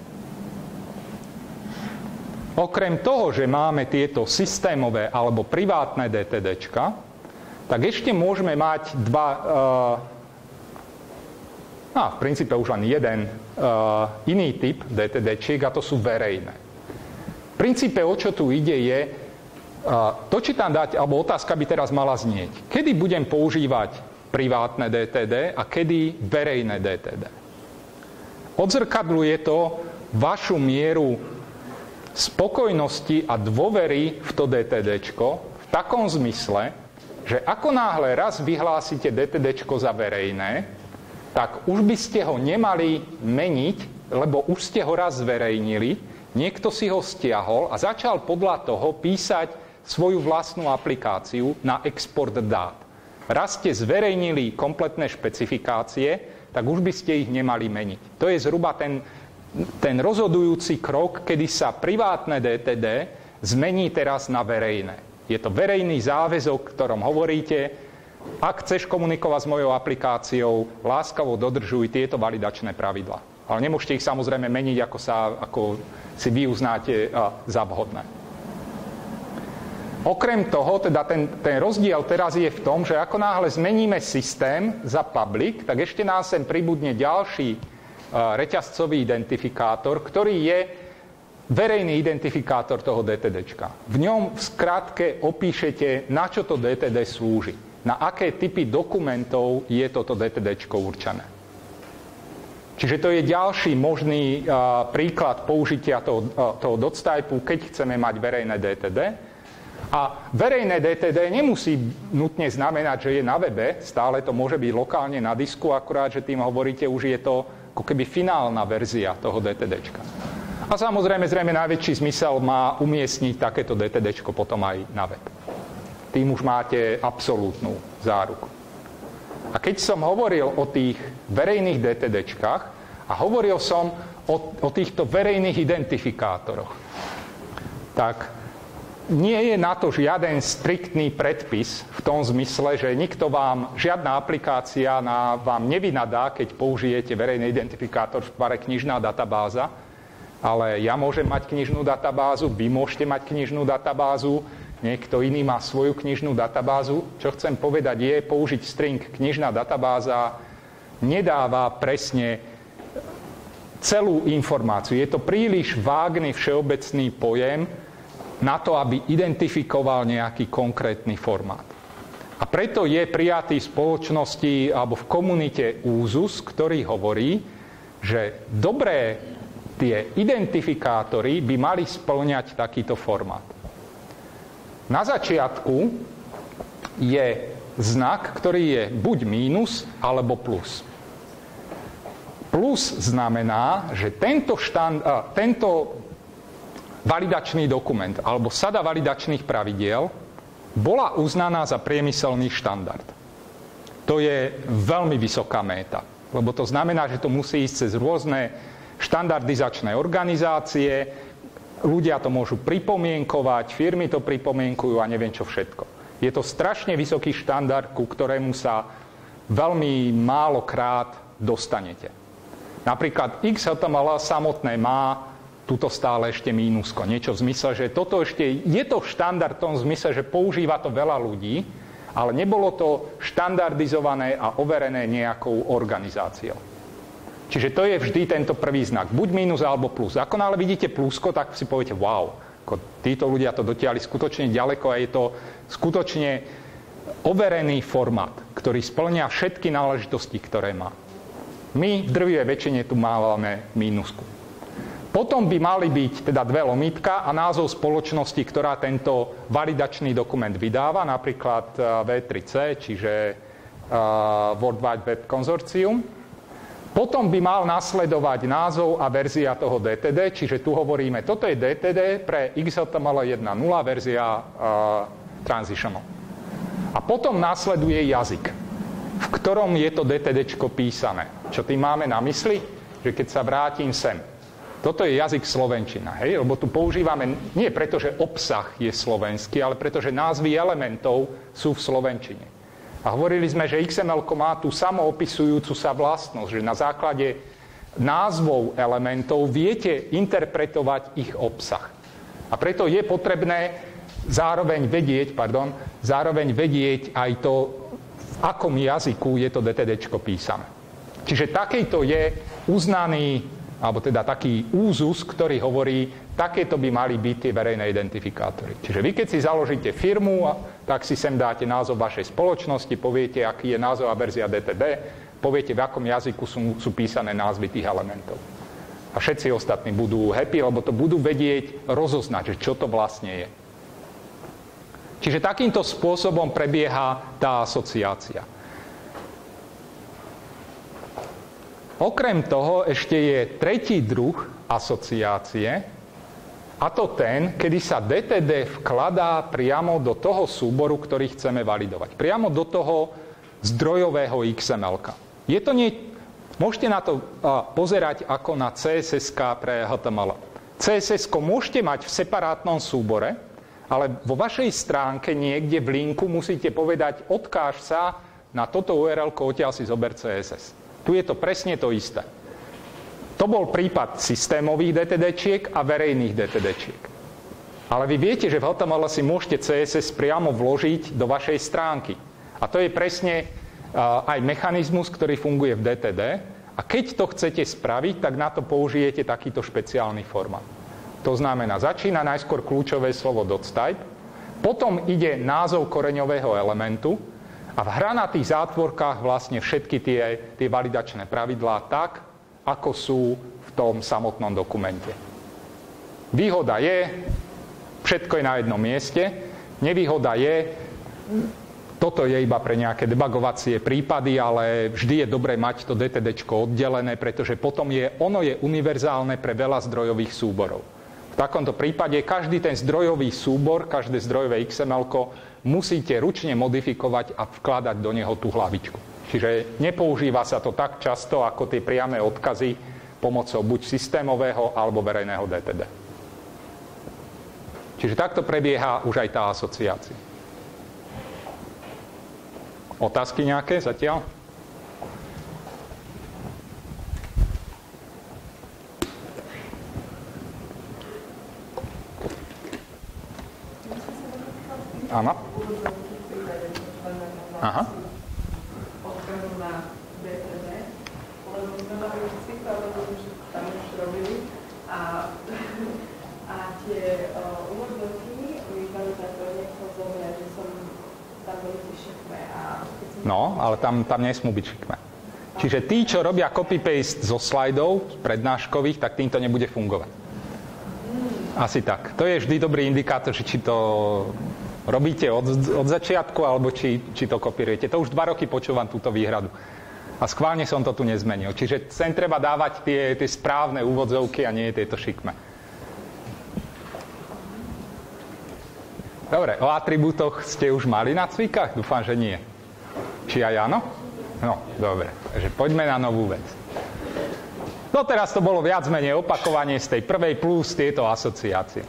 Okrem toho, že máme tieto systémové alebo privátne DTDčka, tak ešte môžeme mať v princípe už len jeden iný typ DTDčiek a to sú verejné. V princípe, o čo tu ide, je to, či tam dať, alebo otázka by teraz mala znieť. Kedy budem používať privátne DTD a kedy verejné DTD? Odzrkadľuje to vašu mieru spokojnosti a dôvery v to DTDčko, v v takom zmysle, že ako náhle raz vyhlásite DTDčko za verejné, tak už by ste ho nemali meniť, lebo už ste ho raz zverejnili, niekto si ho stiahol a začal podľa toho písať svoju vlastnú aplikáciu na export dát. Raz ste zverejnili kompletné špecifikácie, tak už by ste ich nemali meniť. To je zhruba ten rozhodujúci krok, kedy sa privátne DTD zmení teraz na verejné. Je to verejný záväzok, o ktorom hovoríte. Ak chceš komunikovať s mojou aplikáciou, láskavo dodržuj tieto validačné pravidlá. Ale nemôžete ich samozrejme meniť, ako si vy uznáte za vhodné. Okrem toho, teda ten rozdiel teraz je v tom, že ako náhle zmeníme systém za public, tak ešte nás sem pribudne ďalší reťazcový identifikátor, ktorý je verejný identifikátor toho DTDčka. V ňom v skratke opíšete, na čo to DTD slúži. Na aké typy dokumentov je toto DTDčko určené. Čiže to je ďalší možný príklad použitia toho DOTS-typu, keď chceme mať verejné DTD. A verejné DTD nemusí nutne znamenať, že je na webe, stále to môže byť lokálne na disku, akurát, že tým hovoríte, už je to ako keby finálna verzia toho DTDčka. A samozrejme, najväčší zmysel má umiestniť takéto DTDčko potom aj na web. Tým už máte absolútnu záruku. A keď som hovoril o tých verejných DTDčkách a hovoril som o týchto verejných identifikátoroch, tak nie je na to žiaden striktný predpis v tom zmysle, že žiadna aplikácia vám nevynadá, keď použijete verejný identifikátor v tvare knižná databáza, ale ja môžem mať knižnú databázu, vy môžete mať knižnú databázu, niekto iný má svoju knižnú databázu. Čo chcem povedať je, použiť string knižná databáza nedáva presne celú informáciu. Je to príliš vágny všeobecný pojem na to, aby identifikoval nejaký konkrétny formát. A preto je prijatý v spoločnosti alebo v komunite úzus, ktorý hovorí, že dobré tie identifikátory by mali spĺňať takýto formát. Na začiatku je znak, ktorý je buď mínus, alebo plus. Plus znamená, že tento validačný dokument alebo sada validačných pravidiel bola uznaná za priemyselný štandard. To je veľmi vysoká méta, lebo to znamená, že to musí ísť cez rôzne štandardizačné organizácie, ľudia to môžu pripomienkovať, firmy to pripomienkujú a neviem čo všetko. Je to strašne vysoký štandard, ku ktorému sa veľmi málokrát dostanete. Napríklad XHTML samotné má tuto stále ešte mínusko. Niečo v zmysle, že toto ešte je to štandard v tom zmysle, že používa to veľa ľudí, ale nebolo to štandardizované a overené nejakou organizáciou. Čiže to je vždy tento prvý znak. Buď mínus alebo plus. Ako náhle vidíte plusko, tak si poviete, wow, títo ľudia to dotiahli skutočne ďaleko a je to skutočne overený formát, ktorý spĺňa všetky náležitosti, ktoré má. My v drvivej väčšine tu máme mínusku. Potom by mali byť teda dve lomitka a názov spoločnosti, ktorá tento validačný dokument vydáva, napríklad V3C, čiže World Wide Web Consortium. Potom by mal nasledovať názov a verzia toho DTD, čiže tu hovoríme, toto je DTD pre XHTML 1.0 verzia Transitional. A potom nasleduje jazyk, v ktorom je to DTDčko písané. Čo tým máme na mysli? Že keď sa vrátim sem, toto je jazyk slovenčina, hej? Lebo tu používame nie preto, že obsah je slovenský, ale preto, že názvy elementov sú v slovenčine. A hovorili sme, že XML má tú samoopisujúcu sa vlastnosť, že na základe názvov elementov viete interpretovať ich obsah. A preto je potrebné zároveň vedieť aj to, v akom jazyku je to DTDčko písané. Čiže takýto je uznaný, alebo teda taký úzus, ktorý hovorí, takéto by mali byť tie verejné identifikátory. Čiže vy, keď si založíte firmu, tak si sem dáte názov vašej spoločnosti, poviete, aký je názov a verzia DTD, poviete, v akom jazyku sú písané názvy tých elementov. A všetci ostatní budú happy, lebo to budú vedieť rozoznať, že čo to vlastne je. Čiže takýmto spôsobom prebieha tá asociácia. Okrem toho ešte je tretí druh asociácie, a to ten, kedy sa DTD vkladá priamo do toho súboru, ktorý chceme validovať. Priamo do toho zdrojového XML-ka. Môžete na to pozerať ako na CSS-ka pre HTML. CSS-ko môžete mať v separátnom súbore, ale vo vašej stránke niekde v linku musíte povedať, odkáž sa na toto URL-ko, odtiaľ si zober CSS. Tu je to presne to isté. To bol prípad systémových DTD-čiek a verejných DTD-čiek. Ale vy viete, že v HTML si môžete CSS priamo vložiť do vašej stránky. A to je presne aj mechanizmus, ktorý funguje v DTD. A keď to chcete spraviť, tak na to použijete takýto špeciálny formát. To znamená, začína najskôr kľúčové slovo .type, potom ide názov koreňového elementu a v hranatých zátvorkách vlastne všetky tie validačné pravidlá tak, ako sú v tom samotnom dokumente. Výhoda je, všetko je na jednom mieste. Nevýhoda je, toto je iba pre nejaké debugovacie prípady, ale vždy je dobré mať to DTDčko oddelené, pretože potom ono je univerzálne pre veľa zdrojových súborov. V takomto prípade každý ten zdrojový súbor, každé zdrojové XML-ko musíte ručne modifikovať a vkladať do neho tú hlavičku. Čiže nepoužíva sa to tak často, ako tie priame odkazy pomocou buď systémového alebo verejného DTD. Čiže takto prebieha už aj tá asociácia. Otázky nejaké zatiaľ? Áno. Aha. Odkazu na DTD, lebo sme mali cykl, lebo sme tam už robili a tie úvodovky vyzvali tak do niekoho zobrať, že som tam boli tie šikme. No, ale tam nesmú byť šikme. Čiže tí, čo robia copy-paste zo slajdov prednáškových, tak týmto nebude fungovať. Asi tak. To je vždy dobrý indikátor, že či to robíte od začiatku, alebo či to kopírujete. To už 2 roky počúvam túto výhradu. A schválne som to tu nezmenil. Čiže sem treba dávať tie správne úvodzovky a nie tieto šikme. Dobre, o atribútoch ste už mali na cvikách? Dúfam, že nie. Či aj áno? No, dobre. Takže poďme na novú vec. No teraz to bolo viac menej opakovanie z tej prvej plus tieto asociácie.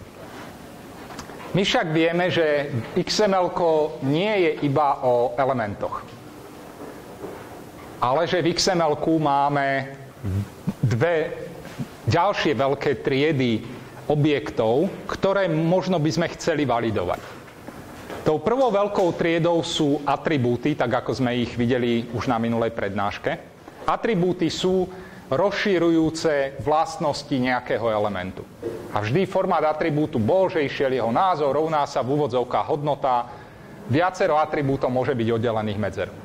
My však vieme, že XML-ko nie je iba o elementoch. Ale že v XML-ku máme 2 ďalšie veľké triedy objektov, ktoré možno by sme chceli validovať. Tou prvou veľkou triedou sú atribúty, tak ako sme ich videli už na minulej prednáške. Atribúty sú rozširujúce vlastnosti nejakého elementu. A vždy formát atribútu bol, že išiel jeho názov, rovná sa v úvodzovkách hodnota. Viacero atribútov môže byť oddelených medzerou.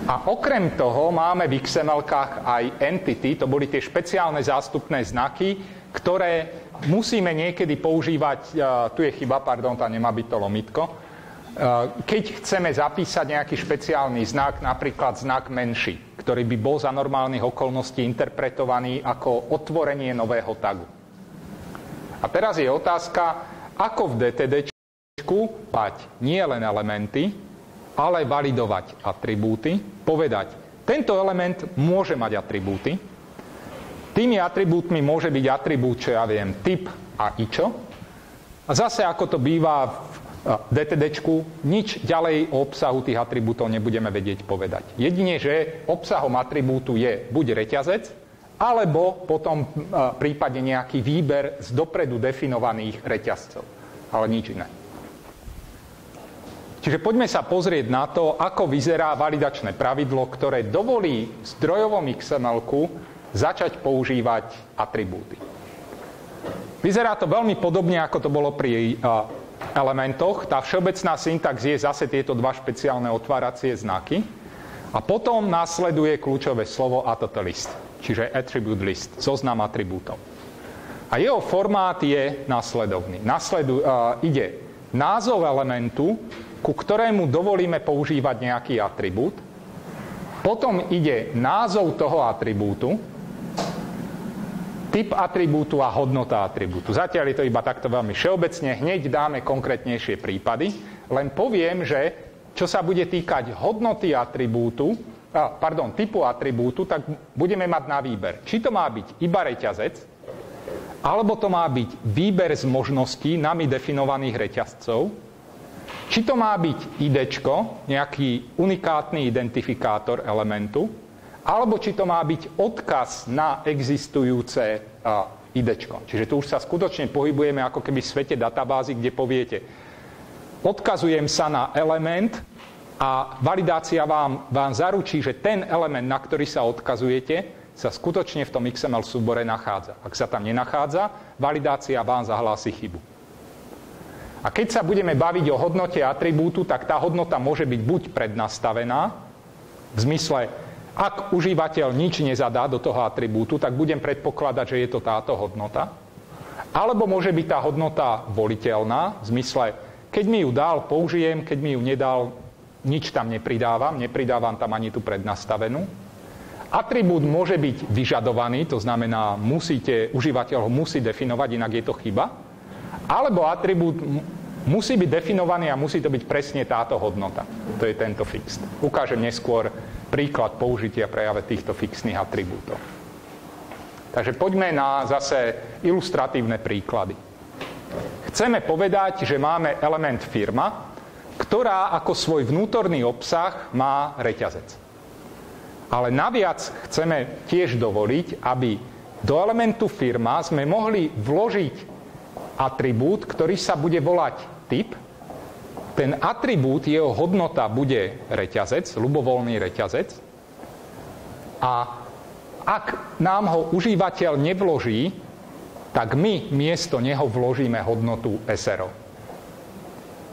A okrem toho máme v XML-kách aj entity, to boli tie špeciálne zástupné znaky, ktoré musíme niekedy používať, tu je chyba, pardon, tam nemá byť to lomitko, keď chceme zapísať nejaký špeciálny znak, napríklad znak menší, ktorý by bol za normálnych okolností interpretovaný ako otvorenie nového tagu. A teraz je otázka, ako v DTDčku mať nie len elementy, ale validovať atribúty, povedať, tento element môže mať atribúty, tými atribútmi môže byť atribút, čo ja viem, typ a ičo. A zase, ako to býva v DTDčku, nič ďalej o obsahu tých atribútov nebudeme vedieť povedať. Jedine, že obsahom atribútu je buď reťazec, alebo potom prípadne nejaký výber z dopredu definovaných reťazcov. Ale nič iné. Čiže poďme sa pozrieť na to, ako vyzerá validačné pravidlo, ktoré dovolí v zdrojovom XML-ku začať používať atribúty. Vyzerá to veľmi podobne, ako to bolo pri elementoch. Tá všeobecná syntax je zase tieto 2 špeciálne otváracie znaky. A potom nasleduje kľúčové slovo ATT-list, čiže attribute list, zoznam atribútov. A jeho formát je nasledovný. Ide názov elementu, ku ktorému dovolíme používať nejaký atribút. Potom ide názov toho atribútu, typ atribútu a hodnota atribútu. Zatiaľ je to iba takto veľmi všeobecne. Hneď dáme konkrétnejšie prípady. Len poviem, že čo sa bude týkať hodnoty atribútu, typu atribútu, tak budeme mať na výber. Či to má byť iba reťazec, alebo to má byť výber z možností nami definovaných reťazcov, či to má byť idečko, nejaký unikátny identifikátor elementu, alebo či to má byť odkaz na existujúce idečko. Čiže tu už sa skutočne pohybujeme ako keby v svete databázy, kde poviete, odkazujem sa na element a validácia vám zaručí, že ten element, na ktorý sa odkazujete, sa skutočne v tom XML súbore nachádza. Ak sa tam nenachádza, validácia vám zahlási chybu. A keď sa budeme baviť o hodnote atribútu, tak tá hodnota môže byť buď prednastavená, v zmysle, ak užívateľ nič nezadá do toho atribútu, tak budem predpokladať, že je to táto hodnota. Alebo môže byť tá hodnota voliteľná, v zmysle, keď mi ju dal, použijem, keď mi ju nedal, nič tam nepridávam tam ani tú prednastavenú. Atribút môže byť vyžadovaný, to znamená, užívateľ ho musí definovať, inak je to chyba. Alebo atribút musí byť definovaný a musí to byť presne táto hodnota. To je tento fixed. Ukážem neskôr príklad použitia práve týchto fixných atribútov. Takže poďme na zase ilustratívne príklady. Chceme povedať, že máme element firma, ktorá ako svoj vnútorný obsah má reťazec. Ale naviac chceme tiež dovoliť, aby do elementu firma sme mohli vložiť atribút, ktorý sa bude volať typ. Ten atribút, jeho hodnota bude reťazec, ľubovoľný reťazec. A ak nám ho užívateľ nevloží, tak my miesto neho vložíme hodnotu SRO.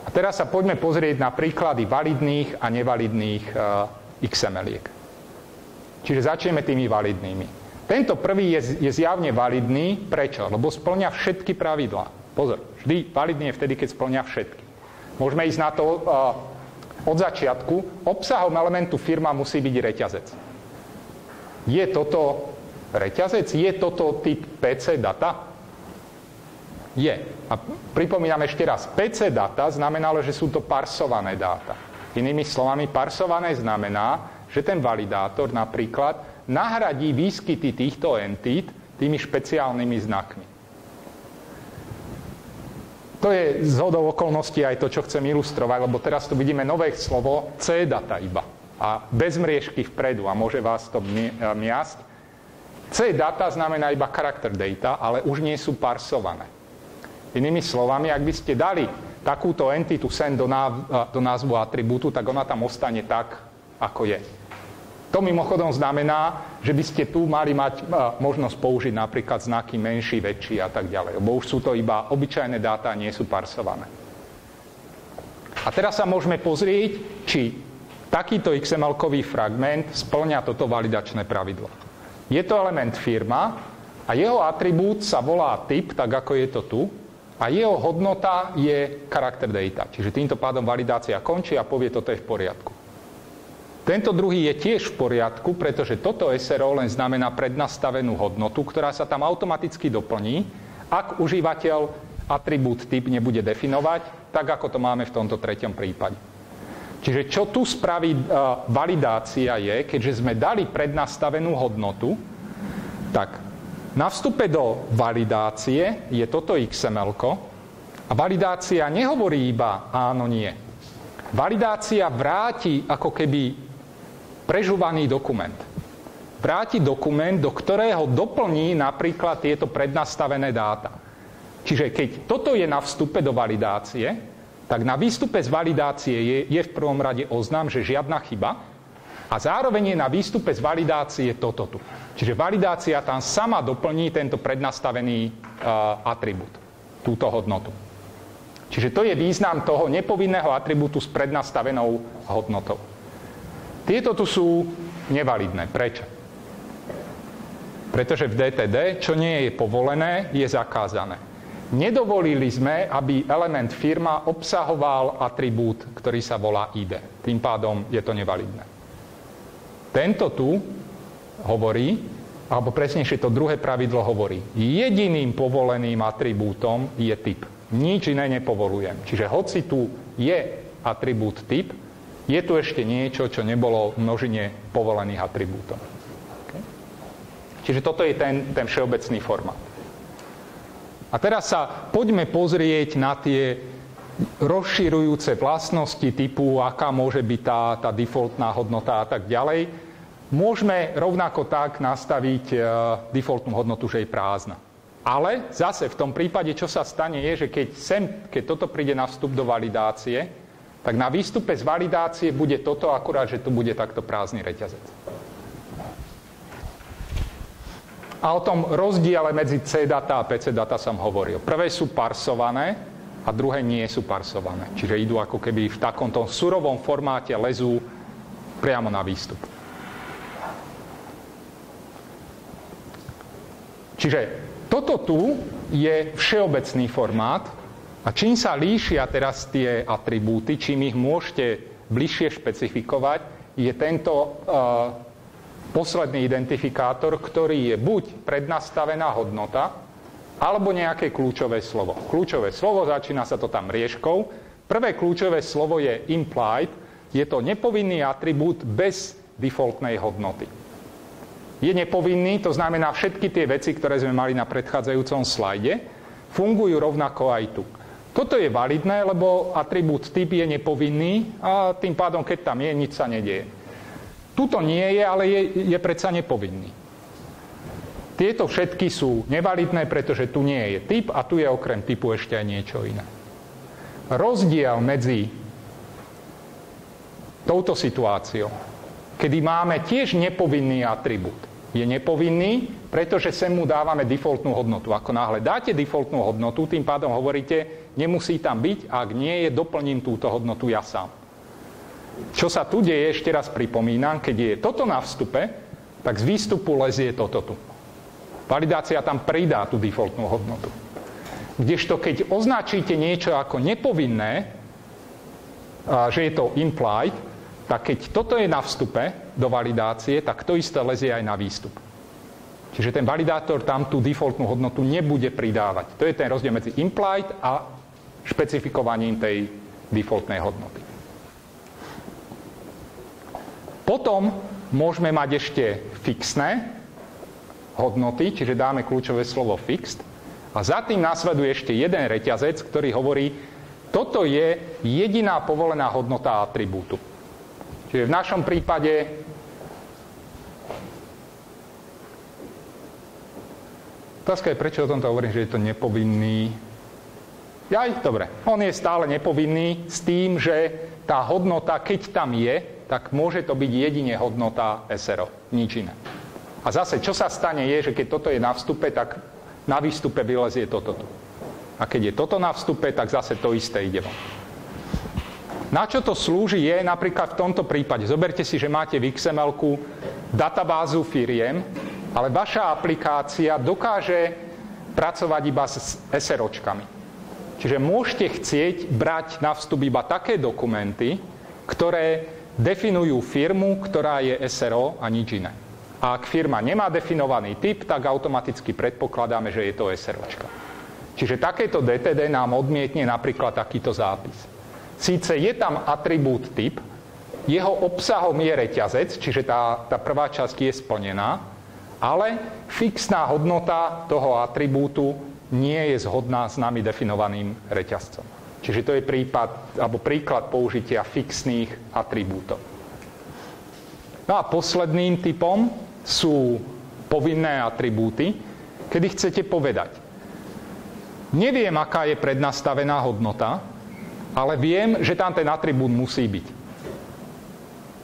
A teraz sa poďme pozrieť na príklady validných a nevalidných XML-iek. Čiže začneme tými validnými. Tento prvý je zjavne validný. Prečo? Lebo spĺňa všetky pravidlá. Pozor, vždy validný je vtedy, keď spĺňa všetky. Môžeme ísť na to od začiatku. Obsahom elementu firma musí byť reťazec. Je toto reťazec? Je toto typ PC data? Je. A pripomínam ešte raz. PC data znamenalo, že sú to parsované dáta. Inými slovami, parsované znamená, že ten validátor napríklad nahradí výskyty týchto entít tými špeciálnymi znakmi. To je zhodou okolností aj to, čo chcem ilustrovať, lebo teraz tu vidíme nové slovo C-data iba. A bez mriežky vpredu a môže vás to miasť. C-data znamená iba character data, ale už nie sú parsované. Inými slovami, ak by ste dali takúto entitu sem do názvu atribútu, tak ona tam ostane tak, ako je. To mimochodom znamená, že by ste tu mali mať možnosť použiť napríklad znaky menší, väčší a tak ďalej. Lebo už sú to iba obyčajné dáta a nie sú parsované. A teraz sa môžeme pozrieť, či takýto XML-kový fragment spĺňa toto validačné pravidlo. Je to element firma a jeho atribút sa volá typ, tak ako je to tu, a jeho hodnota je character data. Čiže týmto pádom validácia končí a povie, toto je v poriadku. Tento druhý je tiež v poriadku, pretože toto SRO len znamená prednastavenú hodnotu, ktorá sa tam automaticky doplní, ak užívateľ atribút typ nebude definovať, tak ako to máme v tomto treťom prípade. Čiže čo tu spraví validácia je, keďže sme dali prednastavenú hodnotu, tak na vstupe do validácie je toto XML-ko a validácia nehovorí iba áno, nie. Validácia vráti ako keby prežúvaný dokument. Vráti dokument, do ktorého doplní napríklad tieto prednastavené dáta. Čiže keď toto je na vstupe do validácie, tak na výstupe z validácie je v prvom rade oznam, že žiadna chyba a zároveň je na výstupe z validácie toto tu. Čiže validácia tam sama doplní tento prednastavený atribút, túto hodnotu. Čiže to je význam toho nepovinného atribútu s prednastavenou hodnotou. Tieto tu sú nevalidné. Prečo? Pretože v DTD, čo nie je povolené, je zakázané. Nedovolili sme, aby element firma obsahoval atribút, ktorý sa volá ID. Tým pádom je to nevalidné. Tento tu hovorí, alebo presnejšie to druhé pravidlo hovorí, jediným povoleným atribútom je typ. Nič iné nepovolujem. Čiže hoci tu je atribút typ, je tu ešte niečo, čo nebolo v množine povolených atribútov. Okay? Čiže toto je ten všeobecný formát. A teraz sa poďme pozrieť na tie rozširujúce vlastnosti typu, aká môže byť tá defaultná hodnota a tak ďalej. Môžeme rovnako tak nastaviť defaultnú hodnotu, že je prázdna. Ale zase v tom prípade, čo sa stane, je, že keď toto príde na vstup do validácie, tak na výstupe z validácie bude toto, akurát, že tu bude takto prázdny reťazec. A o tom rozdiele medzi C-data a PC-data som hovoril. Prvé sú parsované a druhé nie sú parsované. Čiže idú ako keby v takomto surovom formáte lezú priamo na výstup. Čiže toto tu je všeobecný formát a čím sa líšia teraz tie atribúty, čím ich môžete bližšie špecifikovať, je tento posledný identifikátor, ktorý je buď prednastavená hodnota, alebo nejaké kľúčové slovo. Kľúčové slovo, začína sa to tam rieškou. Prvé kľúčové slovo je implied, je to nepovinný atribút bez defaultnej hodnoty. Je nepovinný, to znamená všetky tie veci, ktoré sme mali na predchádzajúcom slajde, fungujú rovnako aj tu. Toto je validné, lebo atribút typ je nepovinný a tým pádom, keď tam je, nič sa nedieje. Tuto nie je, ale je predsa nepovinný. Tieto všetky sú nevalidné, pretože tu nie je typ a tu je okrem typu ešte aj niečo iné. Rozdiel medzi touto situáciou, kedy máme tiež nepovinný atribút, je nepovinný, pretože sem mu dávame defaultnú hodnotu. Ako náhle dáte defaultnú hodnotu, tým pádom hovoríte, nemusí tam byť, ak nie je, doplním túto hodnotu ja sám. Čo sa tu deje, ešte raz pripomínam, keď je toto na vstupe, tak z výstupu lezie toto tu. Validácia tam pridá tú defaultnú hodnotu. Kdežto keď označíte niečo ako nepovinné, že je to implied, tak keď toto je na vstupe do validácie, tak to isté lezie aj na výstup. Čiže ten validátor tam tú defaultnú hodnotu nebude pridávať. To je ten rozdiel medzi implied a špecifikovaním tej defaultnej hodnoty. Potom môžeme mať ešte fixné hodnoty, čiže dáme kľúčové slovo fixed. A za tým nasleduje ešte jeden reťazec, ktorý hovorí, toto je jediná povolená hodnota atribútu. Čiže v našom prípade otázka je, prečo o tomto hovorím, že je to nepovinný. Dobre, on je stále nepovinný s tým, že tá hodnota, keď tam je, tak môže to byť jedine hodnota SRO, nič iné. A zase, čo sa stane je, že keď toto je na vstupe, tak na výstupe vylezie toto tu. A keď je toto na vstupe, tak zase to isté ide von. Na čo to slúži je napríklad v tomto prípade. Zoberte si, že máte v XML-ku databázu firiem, ale vaša aplikácia dokáže pracovať iba s SROčkami. Čiže môžete chcieť brať na vstup iba také dokumenty, ktoré definujú firmu, ktorá je SRO a nič iné. A ak firma nemá definovaný typ, tak automaticky predpokladáme, že je to SROčka. Čiže takéto DTD nám odmietne napríklad takýto zápis. Síce je tam atribút typ, jeho obsahom je reťazec, čiže tá prvá časť je splnená, ale fixná hodnota toho atribútu nie je zhodná s nami definovaným reťazcom. Čiže to je príklad použitia fixných atribútov. No a posledným typom sú povinné atribúty, kedy chcete povedať: neviem, aká je prednastavená hodnota, ale viem, že tam ten atribút musí byť.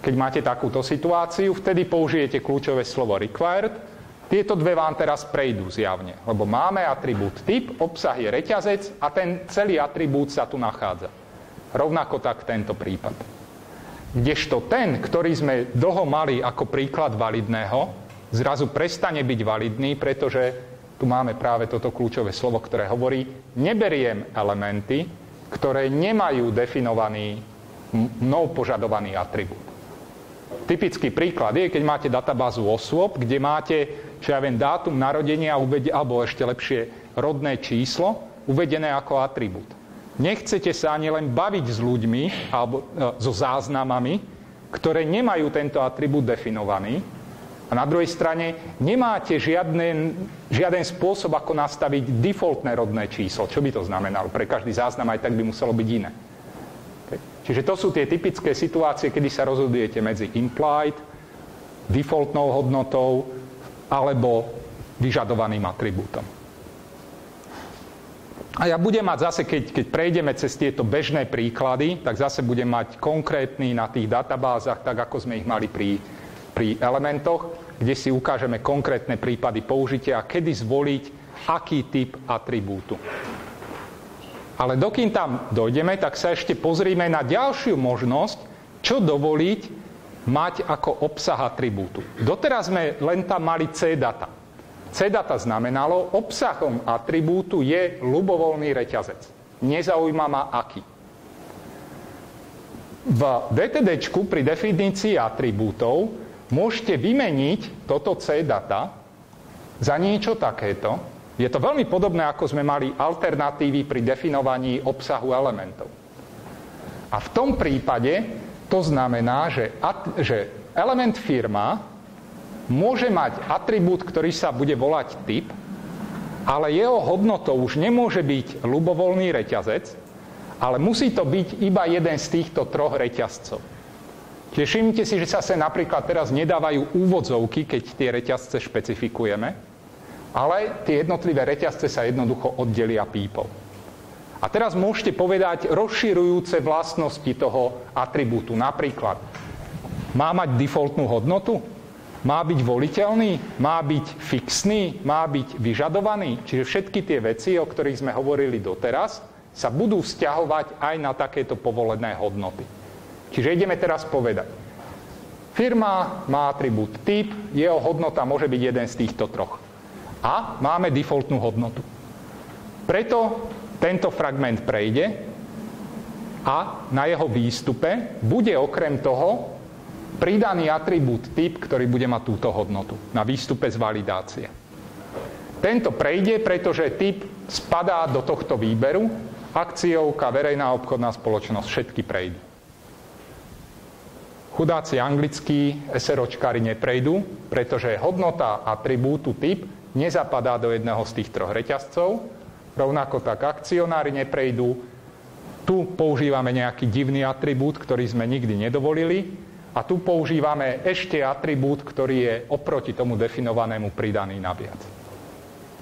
Keď máte takúto situáciu, vtedy použijete kľúčové slovo required. Tieto dve vám teraz prejdú zjavne, lebo máme atribút typ, obsah je reťazec a ten celý atribút sa tu nachádza. Rovnako tak tento prípad. Kdežto ten, ktorý sme dlho mali ako príklad validného, zrazu prestane byť validný, pretože tu máme práve toto kľúčové slovo, ktoré hovorí, neberiem elementy, ktoré nemajú definovaný mnou požadovaný atribút. Typický príklad je, keď máte databázu osôb, kde máte, čo ja viem, dátum narodenia, alebo ešte lepšie rodné číslo, uvedené ako atribút. Nechcete sa ani len baviť s ľuďmi alebo so záznamami, ktoré nemajú tento atribút definovaný. A na druhej strane nemáte žiaden spôsob, ako nastaviť defaultné rodné číslo. Čo by to znamenalo? Pre každý záznam aj tak by muselo byť iné. Čiže to sú tie typické situácie, kedy sa rozhodujete medzi implied, defaultnou hodnotou alebo vyžadovaným atribútom. A ja budem mať zase, keď prejdeme cez tieto bežné príklady, tak zase budem mať konkrétny na tých databázach, tak ako sme ich mali pri elementoch, kde si ukážeme konkrétne prípady použitia a kedy zvoliť, aký typ atribútu. Ale dokým tam dojdeme, tak sa ešte pozrime na ďalšiu možnosť, čo dovoliť mať ako obsah atribútu. Doteraz sme len tam mali C-data. C-data znamenalo, obsahom atribútu je ľubovoľný reťazec. Nezaujíma ma aký. V DTDčku pri definícii atribútov môžete vymeniť toto C-data za niečo takéto. Je to veľmi podobné, ako sme mali alternatívy pri definovaní obsahu elementov. A v tom prípade to znamená, že element firma môže mať atribút, ktorý sa bude volať typ, ale jeho hodnotou už nemôže byť ľubovoľný reťazec, ale musí to byť iba jeden z týchto troch reťazcov. Čiže všimnite si, že sa napríklad teraz nedávajú úvodzovky, keď tie reťazce špecifikujeme, ale tie jednotlivé reťazce sa jednoducho oddelia pípou. A teraz môžete povedať rozširujúce vlastnosti toho atribútu. Napríklad, má mať defaultnú hodnotu? Má byť voliteľný? Má byť fixný? Má byť vyžadovaný? Čiže všetky tie veci, o ktorých sme hovorili doteraz, sa budú vzťahovať aj na takéto povolené hodnoty. Čiže ideme teraz povedať. Firma má atribút typ, jeho hodnota môže byť jeden z týchto troch. A máme defaultnú hodnotu. Preto tento fragment prejde a na jeho výstupe bude okrem toho pridaný atribút typ, ktorý bude mať túto hodnotu na výstupe z validácie. Tento prejde, pretože typ spadá do tohto výberu, akciovka, verejná obchodná spoločnosť, všetky prejdú. Chudáci anglickí SROčkári neprejdú, pretože hodnota atribútu typ nezapadá do jedného z tých troch reťazcov. Rovnako tak akcionári neprejdú. Tu používame nejaký divný atribút, ktorý sme nikdy nedovolili. A tu používame ešte atribút, ktorý je oproti tomu definovanému pridaný naviac.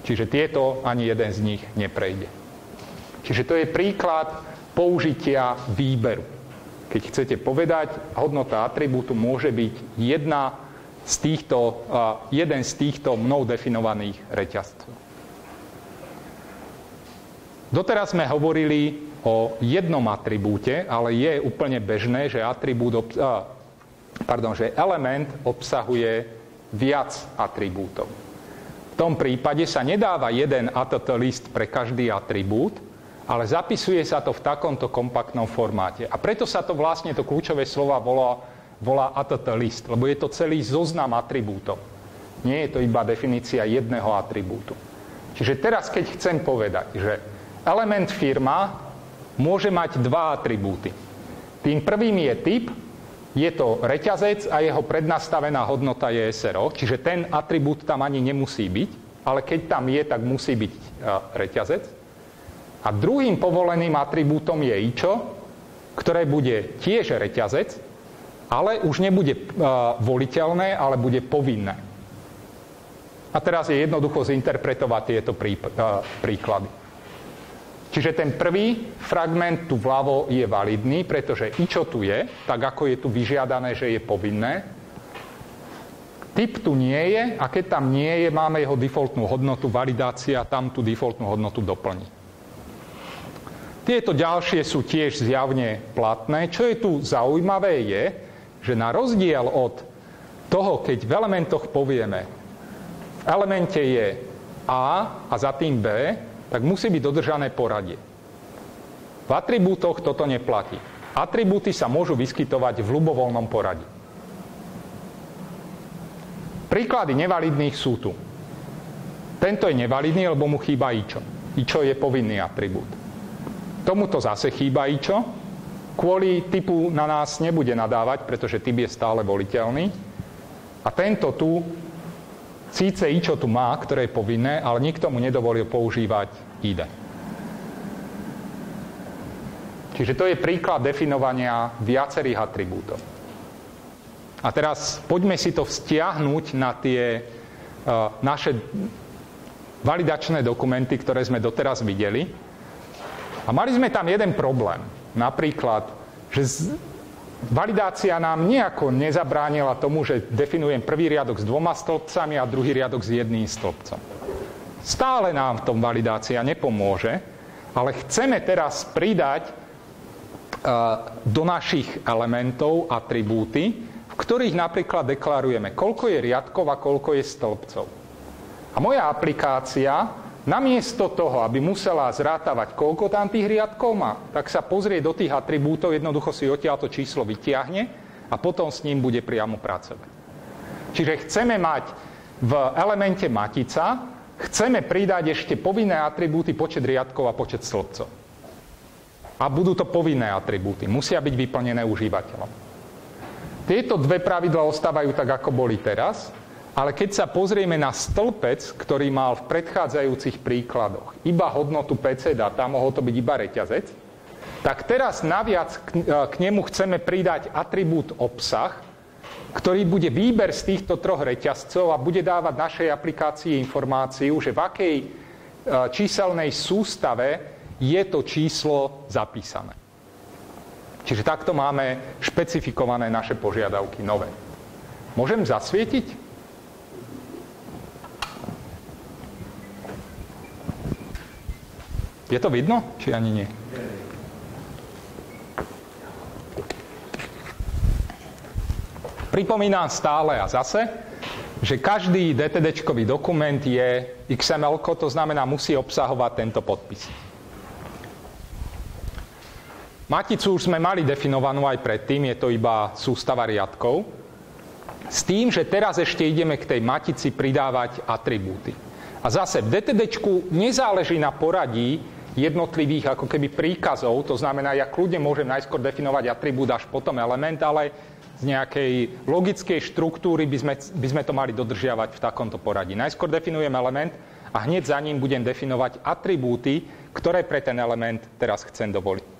Čiže tieto ani jeden z nich neprejde. Čiže to je príklad použitia výberu. Keď chcete povedať, hodnota atribútu môže byť jeden z týchto mnou definovaných reťazcov. Doteraz sme hovorili o jednom atribúte, ale je úplne bežné, že že element obsahuje viac atribútov. V tom prípade sa nedáva jeden ATT list pre každý atribút, ale zapisuje sa to v takomto kompaktnom formáte. A preto sa to vlastne, to kľúčové slova volá ATT list, lebo je to celý zoznam atribútov. Nie je to iba definícia jedného atribútu. Čiže teraz, keď chcem povedať, že element firma môže mať dva atribúty. Tým prvým je typ, je to reťazec a jeho prednastavená hodnota je SRO, čiže ten atribút tam ani nemusí byť, ale keď tam je, tak musí byť reťazec. A druhým povoleným atribútom je ičo, ktoré bude tiež reťazec, ale už nebude voliteľné, ale bude povinné. A teraz je jednoducho zinterpretovať tieto príklady. Čiže ten prvý fragment tu vľavo je validný, pretože ičo tu je, tak ako je tu vyžiadané, že je povinné. Typ tu nie je a keď tam nie je, máme jeho defaultnú hodnotu, validácia tam tú defaultnú hodnotu doplní. Tieto ďalšie sú tiež zjavne platné. Čo je tu zaujímavé je, že na rozdiel od toho, keď v elementoch povieme, v elemente je A a za tým B, tak musí byť dodržané poradie. V atribútoch toto neplatí. Atribúty sa môžu vyskytovať v ľubovoľnom poradí. Príklady nevalidných sú tu. Tento je nevalidný, lebo mu chýba ičo. Ičo je povinný atribút. Tomuto zase chýba ičo. Kvôli typu na nás nebude nadávať, pretože typ je stále voliteľný. A tento tu, síce ičo tu má, ktoré je povinné, ale nikto mu nedovolil používať id. Čiže to je príklad definovania viacerých atribútov. A teraz poďme si to vzťahnuť na tie naše validačné dokumenty, ktoré sme doteraz videli. A mali sme tam jeden problém. Napríklad, že validácia nám nejako nezabránila tomu, že definujem prvý riadok s 2 stĺpcami a druhý riadok s 1 stĺpcom. Stále nám v tom validácia nepomôže, ale chceme teraz pridať do našich elementov atribúty, v ktorých napríklad deklarujeme, koľko je riadkov a koľko je stĺpcov. A moja aplikácia, namiesto toho, aby musela zrátavať, koľko tam tých riadkov má, tak sa pozrie do tých atribútov, jednoducho si odtiaľto číslo vytiahne a potom s ním bude priamo pracovať. Čiže chceme mať v elemente matica, chceme pridať ešte povinné atribúty počet riadkov a počet stĺpcov. A budú to povinné atribúty. Musia byť vyplnené užívateľom. Tieto dve pravidlá ostávajú tak, ako boli teraz, ale keď sa pozrieme na stĺpec, ktorý mal v predchádzajúcich príkladoch iba hodnotu PC data, mohol to byť iba reťazec, tak teraz naviac k nemu chceme pridať atribút obsah, ktorý bude výber z týchto 3 reťazcov a bude dávať našej aplikácii informáciu, že v akej číselnej sústave je to číslo zapísané. Čiže takto máme špecifikované naše požiadavky nové. Môžem zasvietiť? Je to vidno? Či ani nie? Pripomínam stále a zase, že každý DTD-čkový dokument je XML, to znamená, musí obsahovať tento podpis. Maticu už sme mali definovanú aj predtým, je to iba sústava riadkov. S tým, že teraz ešte ideme k tej matici pridávať atribúty. A zase v DTDčku nezáleží na poradí jednotlivých ako keby príkazov, to znamená, ja kľudne môžem najskôr definovať atribút až potom element, ale z nejakej logickej štruktúry by sme to mali dodržiavať v takomto poradí. Najskôr definujem element a hneď za ním budem definovať atribúty, ktoré pre ten element teraz chcem dovoliť.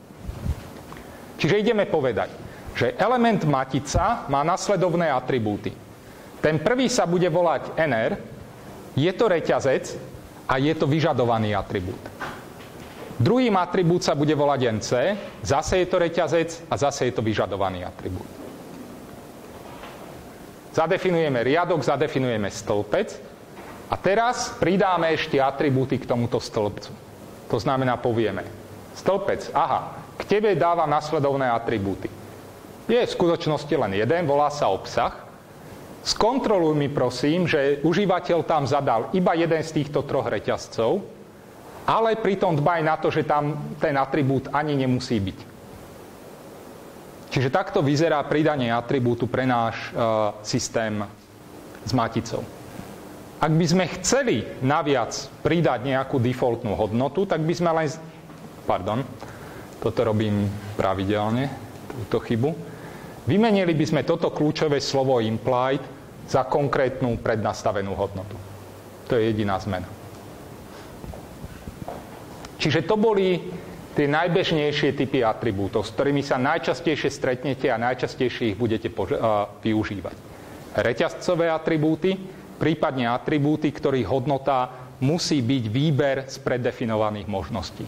Čiže ideme povedať, že element matica má nasledovné atribúty. Ten prvý sa bude volať nr, je to reťazec a je to vyžadovaný atribút. Druhý atribút sa bude volať nc, zase je to reťazec a zase je to vyžadovaný atribút. Zadefinujeme riadok, zadefinujeme stĺpec a teraz pridáme ešte atribúty k tomuto stĺpcu. To znamená, povieme, stĺpec, aha, k tebe dáva nasledovné atribúty. Je v skutočnosti len jeden, volá sa obsah. Skontroluj mi prosím, že užívateľ tam zadal iba jeden z týchto 3 reťazcov, ale pritom dbaj na to, že tam ten atribút ani nemusí byť. Čiže takto vyzerá pridanie atribútu pre náš systém s maticou. Ak by sme chceli naviac pridať nejakú defaultnú hodnotu, tak by sme len... Toto robím pravidelne, túto chybu. Vymenili by sme toto kľúčové slovo implied za konkrétnu prednastavenú hodnotu. To je jediná zmena. Čiže to boli tie najbežnejšie typy atribútov, s ktorými sa najčastejšie stretnete a najčastejšie ich budete využívať. Reťazcové atribúty, prípadne atribúty, ktorých hodnota musí byť výber z preddefinovaných možností.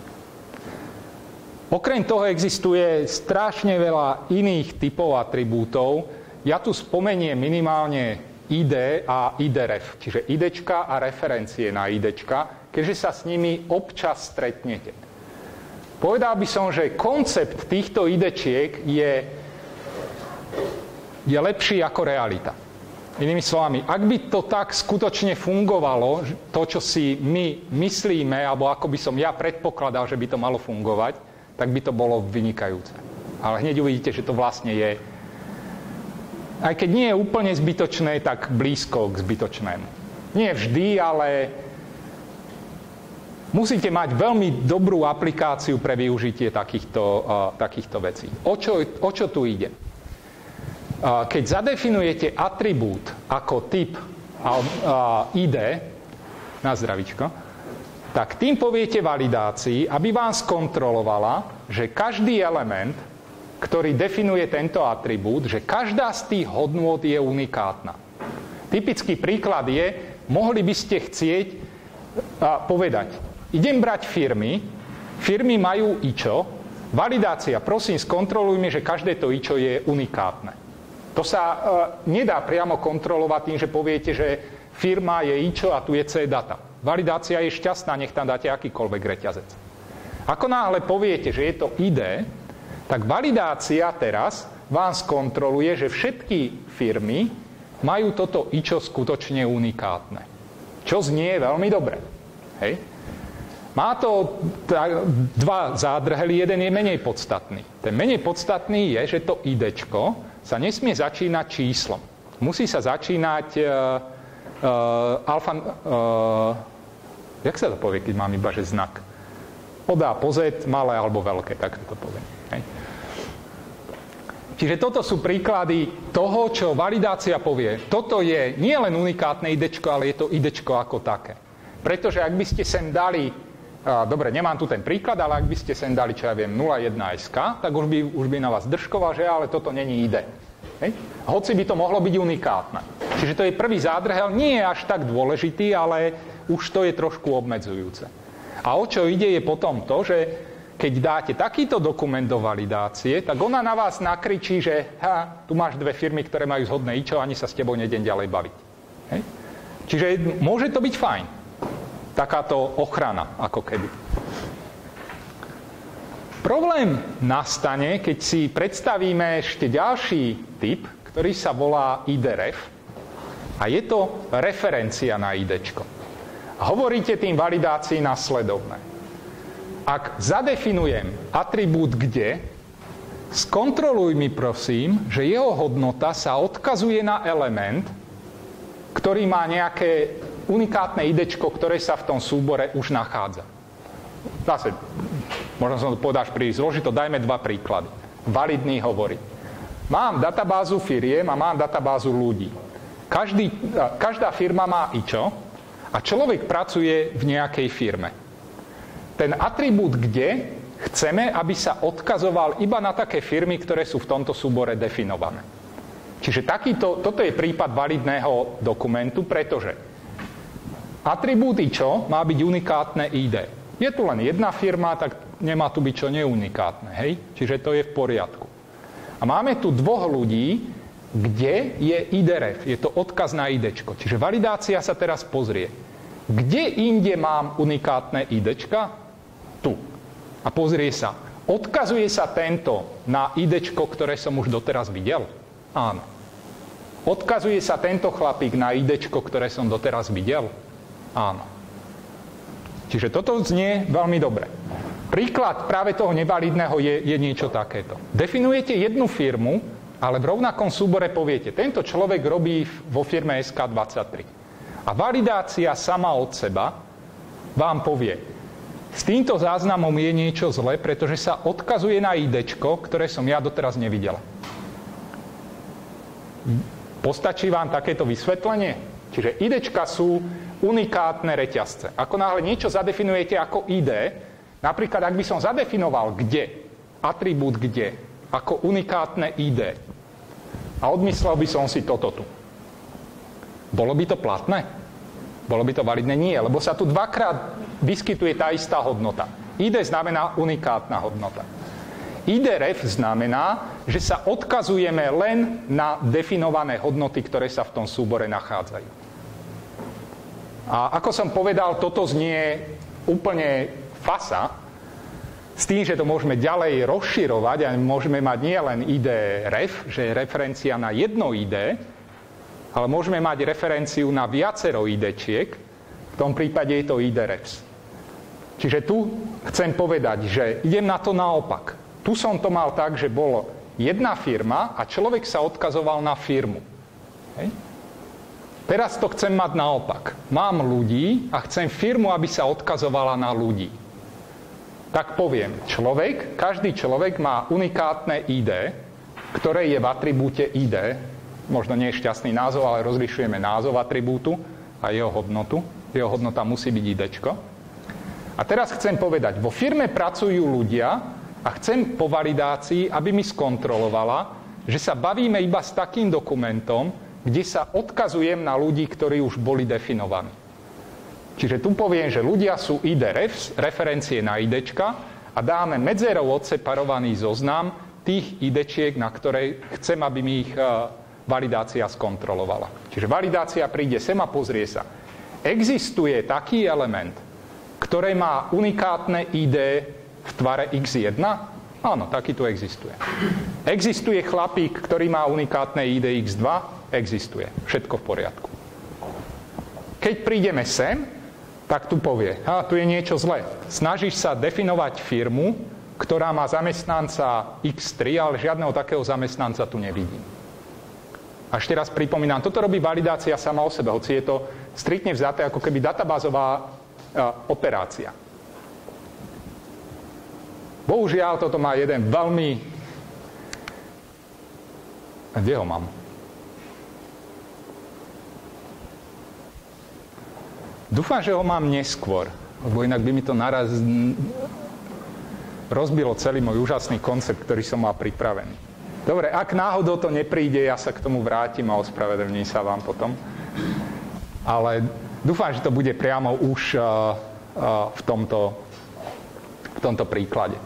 Okrem toho existuje strašne veľa iných typov atribútov. Ja tu spomeniem minimálne ID a IDREF, čiže IDčka a referencie na IDčka, keďže sa s nimi občas stretnete. Povedal by som, že koncept týchto IDčiek je lepší ako realita. Inými slovami, ak by to tak skutočne fungovalo, to, čo si my myslíme, alebo ako by som ja predpokladal, že by to malo fungovať, tak by to bolo vynikajúce. Ale hneď uvidíte, že to vlastne je, aj keď nie je úplne zbytočné, tak blízko k zbytočnému. Nie vždy, ale musíte mať veľmi dobrú aplikáciu pre využitie takýchto vecí. O čo tu ide? Keď zadefinujete atribút ako typ ID, na zdravíčko, tak tým poviete validácii, aby vám skontrolovala, že každý element, ktorý definuje tento atribút, že každá z tých hodnôt je unikátna. Typický príklad je, mohli by ste chcieť povedať, idem brať firmy majú IČO, validácia, prosím, skontroluj mi, že každé to IČO je unikátne. To sa nedá priamo kontrolovať tým, že poviete, že firma je IČO a tu je C-data. Validácia je šťastná, nech tam dáte akýkoľvek reťazec. Ako náhle poviete, že je to ID, tak validácia teraz vám skontroluje, že všetky firmy majú toto IČO skutočne unikátne. Čo znie veľmi dobre. Hej? Má to dva zádrhely, jeden je menej podstatný. Ten menej podstatný je, že to IDčko sa nesmie začínať číslom. Musí sa začínať jak sa to povie, keď mám iba že znak? Od A po Z, malé alebo veľké, tak to poviem. Hej. Čiže toto sú príklady toho, čo validácia povie. Toto je nie len unikátne idečko, ale je to idečko ako také. Pretože ak by ste sem dali, dobre, nemám tu ten príklad, ale ak by ste sem dali, čo ja viem, 01SK, tak už by na vás držkoval, že ale toto není ID. Hej? Hoci by to mohlo byť unikátne. Čiže to je prvý zádrhel, nie je až tak dôležitý, ale už to je trošku obmedzujúce. A o čo ide je potom to, že keď dáte takýto dokument do validácie, tak ona na vás nakričí, že tu máš dve firmy, ktoré majú zhodné IČO, ani sa s tebou nejdem ďalej baviť. Hej? Čiže môže to byť fajn. Takáto ochrana, ako keby. Problém nastane, keď si predstavíme ešte ďalší typ, ktorý sa volá IDREF a je to referencia na IDčko. Hovoríte tým validácii nasledovné. Ak zadefinujem atribút kde, skontroluj mi prosím, že jeho hodnota sa odkazuje na element, ktorý má nejaké unikátne idečko, ktoré sa v tom súbore už nachádza. Zase, možno som to povedal príliš zložito, dajme dva príklady. Validný hovorí. Mám databázu firiem a mám databázu ľudí. Každá firma má IČO a človek pracuje v nejakej firme. Ten atribút kde chceme, aby sa odkazoval iba na také firmy, ktoré sú v tomto súbore definované. Čiže toto je prípad validného dokumentu, pretože atribút IČO má byť unikátne ID. Je tu len jedna firma, tak nemá tu byť čo neunikátne. Hej? Čiže to je v poriadku. A máme tu dvoch ľudí, kde je IDREF. Je to odkaz na IDčko. Čiže validácia sa teraz pozrie. Kde inde mám unikátne IDčka? Tu. A pozrie sa. Odkazuje sa tento na IDčko, ktoré som už doteraz videl? Áno. Odkazuje sa tento chlapík na IDčko, ktoré som doteraz videl? Áno. Čiže toto znie veľmi dobre. Príklad práve toho nevalidného je niečo takéto. Definujete jednu firmu, ale v rovnakom súbore poviete, tento človek robí vo firme SK23. A validácia sama od seba vám povie, s týmto záznamom je niečo zlé, pretože sa odkazuje na IDčko, ktoré som ja doteraz nevidela. Postačí vám takéto vysvetlenie? Čiže IDčka sú unikátne reťazce. Ako náhle niečo zadefinujete ako ID, napríklad ak by som zadefinoval kde, atribút kde, ako unikátne ID a odmyslel by som si toto tu. Bolo by to platné? Bolo by to validné? Nie, lebo sa tu dvakrát vyskytuje tá istá hodnota. ID znamená unikátna hodnota. IDREF znamená, že sa odkazujeme len na definované hodnoty, ktoré sa v tom súbore nachádzajú. A ako som povedal, toto znie úplne fasa, s tým, že to môžeme ďalej rozširovať a môžeme mať nielen ID ref, že je referencia na jedno ID, ale môžeme mať referenciu na viacero ID-čiek, v tom prípade je to ID refs. Čiže tu chcem povedať, že idem na to naopak. Tu som to mal tak, že bolo jedna firma a človek sa odkazoval na firmu. Hej. Teraz to chcem mať naopak. Mám ľudí a chcem firmu, aby sa odkazovala na ľudí. Tak poviem, každý človek má unikátne ID, ktoré je v atribúte ID, možno nie je šťastný názov, ale rozlišujeme názov atribútu a jeho hodnotu. Jeho hodnota musí byť IDčko. A teraz chcem povedať, vo firme pracujú ľudia a chcem po validácii, aby mi skontrolovala, že sa bavíme iba s takým dokumentom, kde sa odkazujem na ľudí, ktorí už boli definovaní. Čiže tu poviem, že ľudia sú ID refs, referencie na IDčka a dáme medzerou odseparovaný zoznam tých IDčiek, na ktorej chcem, aby mi ich validácia skontrolovala. Čiže validácia príde sem a pozrie sa. Existuje taký element, ktorý má unikátne ID v tvare X1? Áno, taký tu existuje. Existuje chlapík, ktorý má unikátne ID X2? Existuje. Všetko v poriadku. Keď prídeme sem, tak tu povie, tu je niečo zlé. Snažíš sa definovať firmu, ktorá má zamestnanca X3, ale žiadneho takého zamestnanca tu nevidím. A ešte raz pripomínam, toto robí validácia sama o sebe, hoci je to striktne vzaté ako keby databázová operácia. Bohužiaľ, toto má jeden veľmi... Kde ho mám? Dúfam, že ho mám neskôr, lebo inak by mi to naraz rozbilo celý môj úžasný koncept, ktorý som mal pripravený. Dobre, ak náhodou to nepríde, ja sa k tomu vrátim a ospravedlním sa vám potom. Ale dúfam, že to bude priamo už v tomto príklade.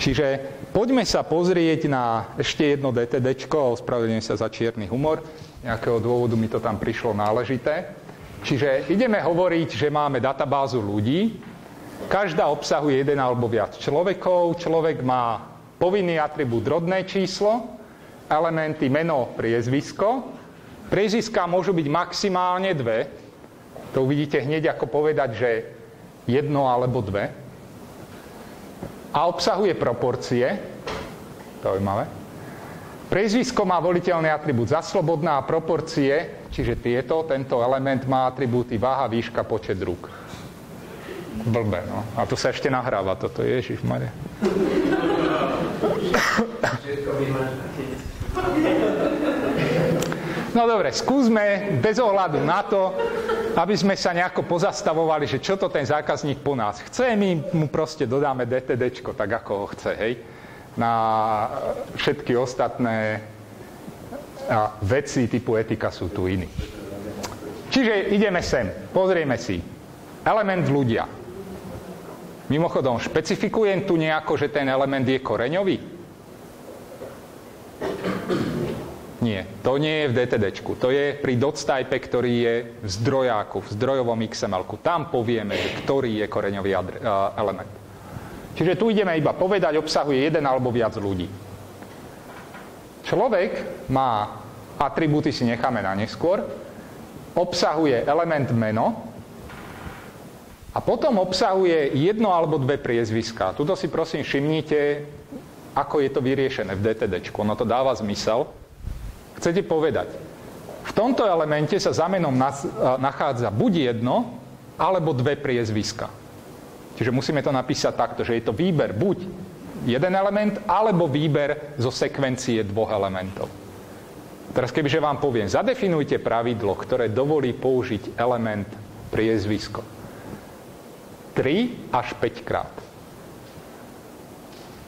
Čiže poďme sa pozrieť na ešte jedno DTDčko, ospravedlňujem sa za čierny humor, nejakého dôvodu mi to tam prišlo náležité. Čiže ideme hovoriť, že máme databázu ľudí, každá obsahuje jeden alebo viac človekov, človek má povinný atribút rodné číslo, elementy meno, priezvisko. Priezviská môžu byť maximálne dve, to uvidíte hneď ako povedať, že jedno alebo dve. A obsahuje proporcie, zaujímavé. Priezvisko má voliteľný atribút za slobodná a proporcie, čiže tento element má atribúty váha, výška, počet rúk. Blbé, no. A to sa ešte nahráva, toto Ježišmaria. No dobre, skúsme bez ohľadu na to, aby sme sa nejako pozastavovali, že čo to ten zákazník po nás chce, my mu proste dodáme DTDčko, tak ako ho chce, hej. Na všetky ostatné veci typu etika sú tu iní. Čiže ideme sem, pozrieme si. Element ľudia. Mimochodom, špecifikujem tu nejako, že ten element je koreňový? Nie, to nie je v DTDčku. To je pri doctype, ktorý je v zdrojáku, v zdrojovom XML-ku. Tam povieme, že ktorý je koreňový element. Čiže tu ideme iba povedať, obsahuje jeden alebo viac ľudí. Človek má, atribúty si necháme na neskôr, obsahuje element meno a potom obsahuje jedno alebo dve priezviská. Tuto si prosím všimnite, ako je to vyriešené v DTDčku. Ono to dáva zmysel. Chcete povedať, v tomto elemente sa za menom nachádza buď jedno alebo dve priezviská. Čiže musíme to napísať takto, že je to výber buď jeden element, alebo výber zo sekvencie dvoch elementov. Teraz kebyže vám poviem, zadefinujte pravidlo, ktoré dovolí použiť element priezvisko. 3 až 5 krát.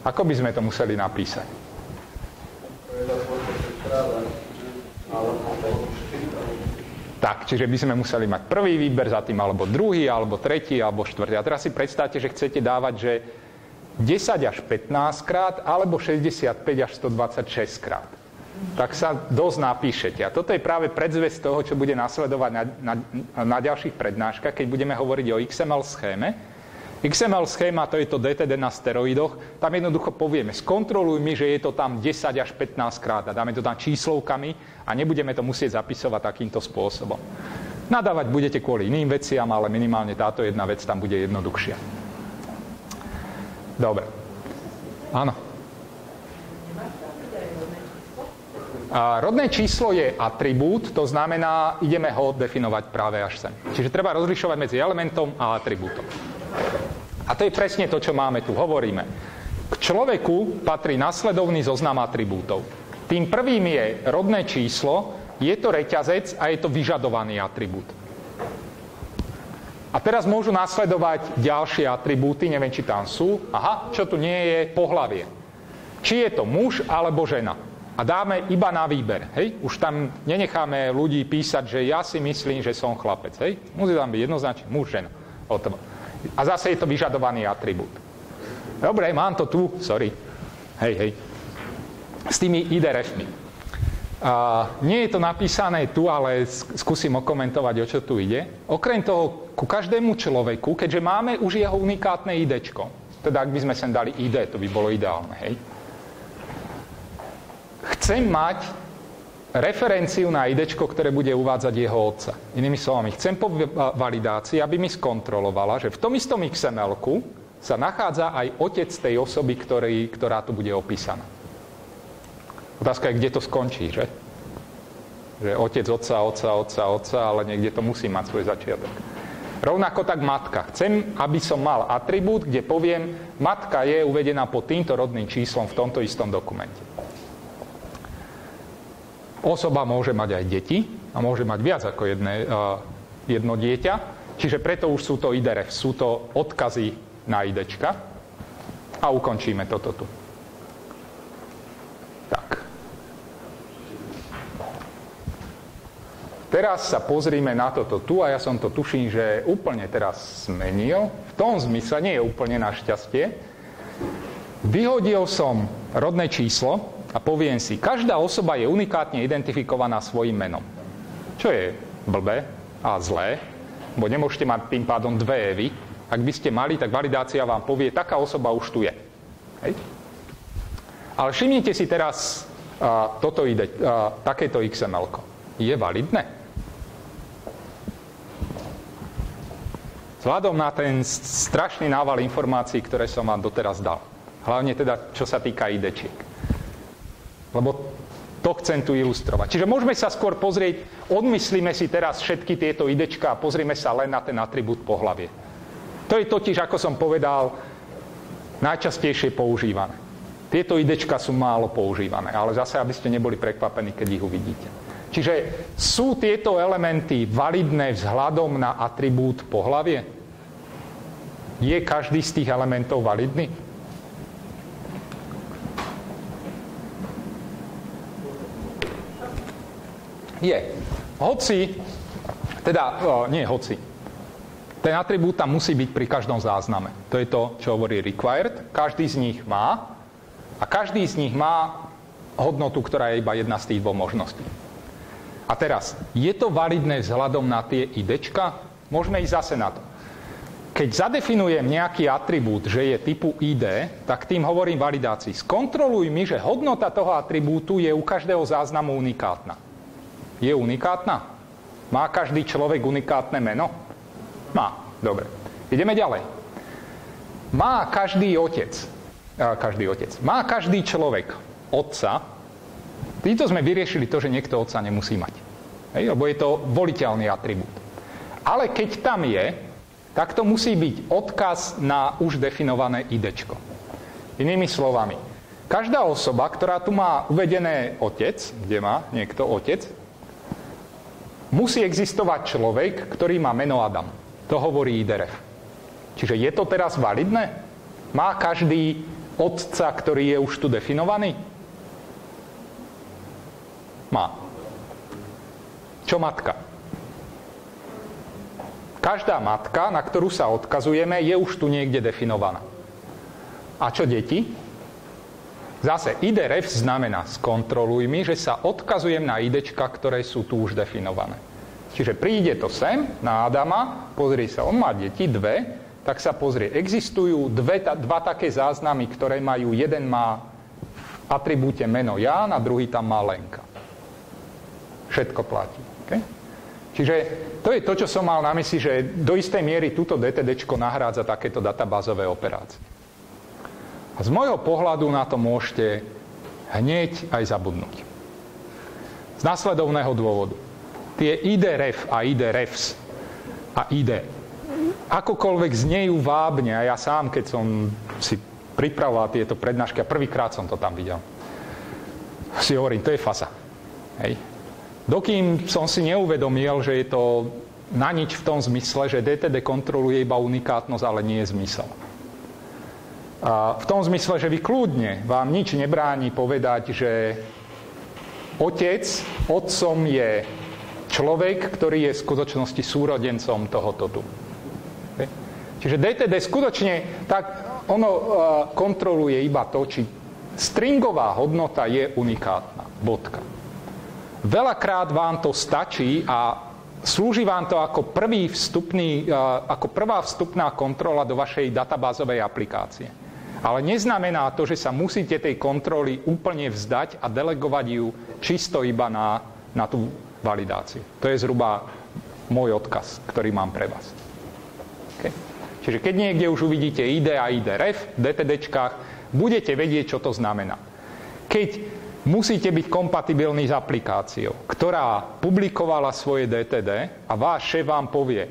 Ako by sme to museli napísať? Tak, čiže by sme museli mať prvý výber za tým, alebo druhý, alebo tretí, alebo štvrtý. A teraz si predstavte, že chcete dávať, že 10 až 15 krát, alebo 65 až 126 krát. Tak sa dosť napíšete. A toto je práve predzvesť toho, čo bude nasledovať na ďalších prednáškach, keď budeme hovoriť o XML schéme, XML schéma, to je to DTD na steroidoch, tam jednoducho povieme, skontroluj mi, že je to tam 10 až 15 krát a dáme to tam číslovkami a nebudeme to musieť zapisovať takýmto spôsobom. Nadávať budete kvôli iným veciam, ale minimálne táto jedna vec tam bude jednoduchšia. Dobre. Áno. A rodné číslo je atribút, to znamená, ideme ho definovať práve až sem. Čiže treba rozlišovať medzi elementom a atribútom. A to je presne to, čo máme tu. Hovoríme. K človeku patrí nasledovný zoznam atribútov. Tým prvým je rodné číslo, je to reťazec a je to vyžadovaný atribút. A teraz môžu nasledovať ďalšie atribúty, neviem, či tam sú. Aha, čo tu nie je? Pohlavie. Či je to muž alebo žena. A dáme iba na výber. Hej? Už tam nenecháme ľudí písať, že ja si myslím, že som chlapec. Hej? Musí tam byť jednoznačne muž, žena. A zase je to vyžadovaný atribút. Dobre, mám to tu. Sorry. Hej. S tými IDRF-mi. Nie je to napísané tu, ale skúsim okomentovať, o čo tu ide. Okrem toho, ku každému človeku, keďže máme už jeho unikátne IDčko, teda ak by sme sem dali ID, to by bolo ideálne, hej? Chcem mať referenciu na IDčko, ktoré bude uvádzať jeho otca. Inými slovami, chcem po validácii, aby mi skontrolovala, že v tom istom XML-ku sa nachádza aj otec tej osoby, ktorá tu bude opísaná. Otázka je, kde to skončí, že? Že otec otca, ale niekde to musí mať svoj začiatok. Rovnako tak matka. Chcem, aby som mal atribút, kde poviem, matka je uvedená pod týmto rodným číslom v tomto istom dokumente. Osoba môže mať aj deti a môže mať viac ako jedno dieťa, čiže preto už sú to IDRF, sú to odkazy na IDčka a ukončíme toto tu. Tak. Teraz sa pozrime na toto tu a ja som to tuším, že úplne teraz zmenil. V tom zmysle, nie je úplne našťastie. Vyhodil som rodné číslo a poviem si, každá osoba je unikátne identifikovaná svojím menom. Čo je blbé a zlé, bo nemôžete mať tým pádom dve Evy. Ak by ste mali, tak validácia vám povie, taká osoba už tu je. Hej? Ale všimnite si teraz takéto XML-ko. Je validné? Vzhľadom na ten strašný nával informácií, ktoré som vám doteraz dal. Hlavne teda, čo sa týka IDčiek. Lebo to chcem tu ilustrovať. Čiže môžeme sa skôr pozrieť, odmyslíme si teraz všetky tieto idečka a pozrime sa len na ten atribút pohlavie. To je totiž, ako som povedal, najčastejšie používané. Tieto idečka sú málo používané, ale zase, aby ste neboli prekvapení, keď ich uvidíte. Čiže sú tieto elementy validné vzhľadom na atribút pohlavie? Je každý z tých elementov validný? Je. Ten atribút tam musí byť pri každom zázname. To je to, čo hovorí required. Každý z nich má a každý z nich má hodnotu, ktorá je iba jedna z tých dvoch možností. A teraz, je to validné vzhľadom na tie idečka? Môžeme ísť zase na to. Keď zadefinujem nejaký atribút, že je typu ID, tak tým hovorím validácii. Skontroluj mi, že hodnota toho atribútu je u každého záznamu unikátna. Je unikátna? Má každý človek unikátne meno? Má. Dobre. Ideme ďalej. Má každý človek otca? Týmto sme vyriešili to, že niekto otca nemusí mať. Hej? Lebo je to voliteľný atribút. Ale keď tam je, tak to musí byť odkaz na už definované IDčko. Inými slovami, každá osoba, ktorá tu má uvedené otec, kde má niekto otec, musí existovať človek, ktorý má meno Adam. To hovorí IDRF. Čiže je to teraz validné? Má každý otca, ktorý je už tu definovaný? Má. Čo matka? Každá matka, na ktorú sa odkazujeme, je už tu niekde definovaná. A čo deti? Zase IDRF znamená skontroluj mi, že sa odkazujem na IDčka, ktoré sú tu už definované. Čiže príde to sem na Adama, pozri sa, on má deti dve, tak sa pozrie. Existujú dva také záznamy, ktoré majú, jeden má v atribúte meno Ján a druhý tam má Lenka. Všetko platí. Okay? Čiže to je to, čo som mal na mysli, že do istej miery túto DTDčko nahrádza takéto databázové operácie. A z môjho pohľadu na to môžete hneď aj zabudnúť. Z následovného dôvodu. Tie IDREF a IDREFS a ID akokoľvek znejú vábne, a ja sám, keď som si pripravoval tieto prednášky a prvýkrát som to tam videl, si hovorím, to je fasa. Hej. Dokým som si neuvedomil, že je to na nič v tom zmysle, že DTD kontroluje iba unikátnosť, ale nie je zmysel. A v tom zmysle, že vy kľudne vám nič nebráni povedať, že otcom je človek, ktorý je v skutočnosti súrodencom tohoto tu. Čiže DTD skutočne tak ono kontroluje iba to, či stringová hodnota je unikátna. Bodka. Veľakrát vám to stačí a slúži vám to ako prvá vstupná kontrola do vašej databázovej aplikácie. Ale neznamená to, že sa musíte tej kontroly úplne vzdať a delegovať ju čisto iba na tú validáciu. To je zhruba môj odkaz, ktorý mám pre vás. Okay. Čiže keď niekde už uvidíte ID a IDREF v DTDčkách, budete vedieť, čo to znamená. Keď musíte byť kompatibilní s aplikáciou, ktorá publikovala svoje DTD a váš šéf vám povie,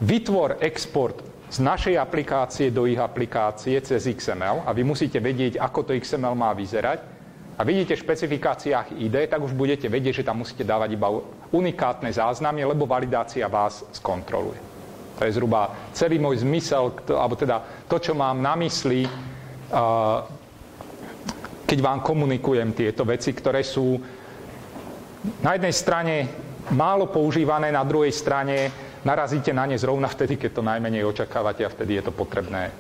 vytvor export z našej aplikácie do ich aplikácie cez XML a vy musíte vedieť, ako to XML má vyzerať a vidíte v špecifikáciách ID, tak už budete vedieť, že tam musíte dávať iba unikátne záznamy, lebo validácia vás skontroluje. To je zhruba celý môj zmysel, alebo teda to, čo mám na mysli, keď vám komunikujem tieto veci, ktoré sú na jednej strane málo používané, na druhej strane narazíte na ne zrovna vtedy, keď to najmenej očakávate a vtedy je to potrebné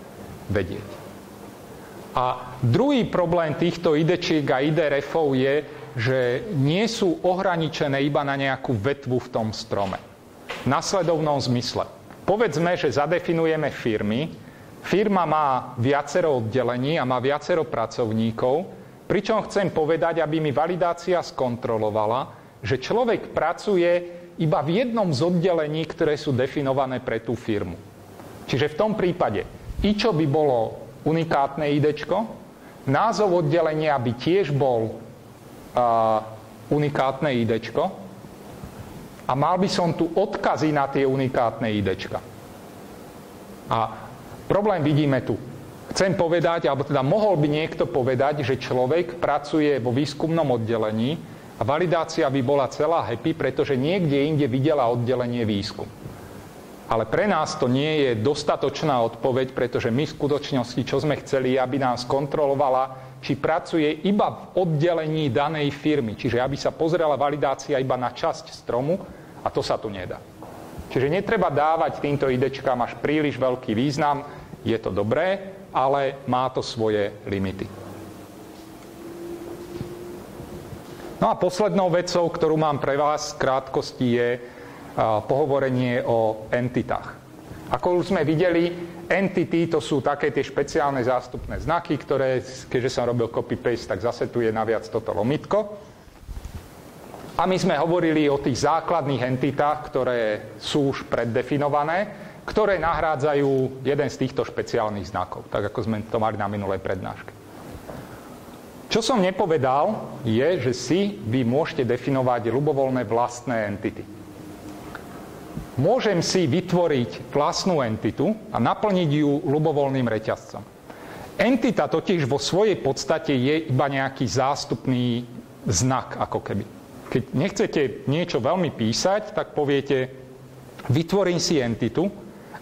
vedieť. A druhý problém týchto IDčiek a IDRFov je, že nie sú ohraničené iba na nejakú vetvu v tom strome. V nasledovnom zmysle. Povedzme, že zadefinujeme firmy. Firma má viacero oddelení a má viacero pracovníkov, pričom chcem povedať, aby mi validácia skontrolovala, že človek pracuje iba v jednom z oddelení, ktoré sú definované pre tú firmu. Čiže v tom prípade IČO by bolo unikátne IDčko, názov oddelenia by tiež bol unikátne IDčko, a mal by som tu odkazy na tie unikátne IDčka. A problém vidíme tu. Chcem povedať, alebo teda mohol by niekto povedať, že človek pracuje vo výskumnom oddelení a validácia by bola celá happy, pretože niekde inde videla oddelenie výskum. Ale pre nás to nie je dostatočná odpoveď, pretože my v skutočnosti, čo sme chceli, aby nám skontrolovala, či pracuje iba v oddelení danej firmy. Čiže aby sa pozrela validácia iba na časť stromu a to sa tu nedá. Čiže netreba dávať týmto IDčkám až príliš veľký význam. Je to dobré, ale má to svoje limity. No a poslednou vecou, ktorú mám pre vás v krátkosti, je pohovorenie o entitách. Ako už sme videli, entity to sú také tie špeciálne zástupné znaky, ktoré, keďže som robil copy-paste, tak zase tu je naviac toto lomitko. A my sme hovorili o tých základných entitách, ktoré sú už preddefinované, ktoré nahrádzajú jeden z týchto špeciálnych znakov, tak ako sme to mali na minulej prednáške. Čo som nepovedal, je, že si vy môžete definovať ľubovoľné vlastné entity. Môžem si vytvoriť vlastnú entitu a naplniť ju ľubovoľným reťazcom. Entita totiž vo svojej podstate je iba nejaký zástupný znak, ako keby. Keď nechcete niečo veľmi písať, tak poviete, vytvorím si entitu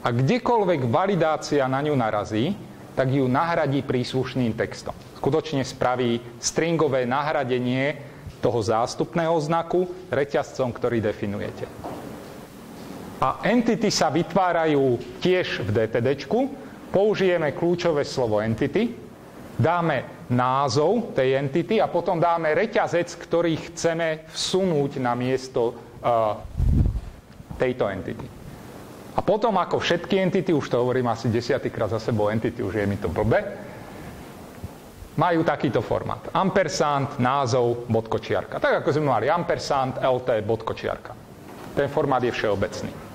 a kdekoľvek validácia na ňu narazí, tak ju nahradí príslušným textom. Skutočne spraví stringové nahradenie toho zástupného znaku reťazcom, ktorý definujete. A entity sa vytvárajú tiež v DTDčku. Použijeme kľúčové slovo entity, dáme názov tej entity a potom dáme reťazec, ktorý chceme vsunúť na miesto tejto entity. A A potom, ako všetky entity, už to hovorím asi 10-krát za sebou entity, už je mi to blbe, majú takýto formát. Ampersand, názov, bodkočiarka. Tak ako sme mali ampersand, LT, bodkočiarka. Ten formát je všeobecný.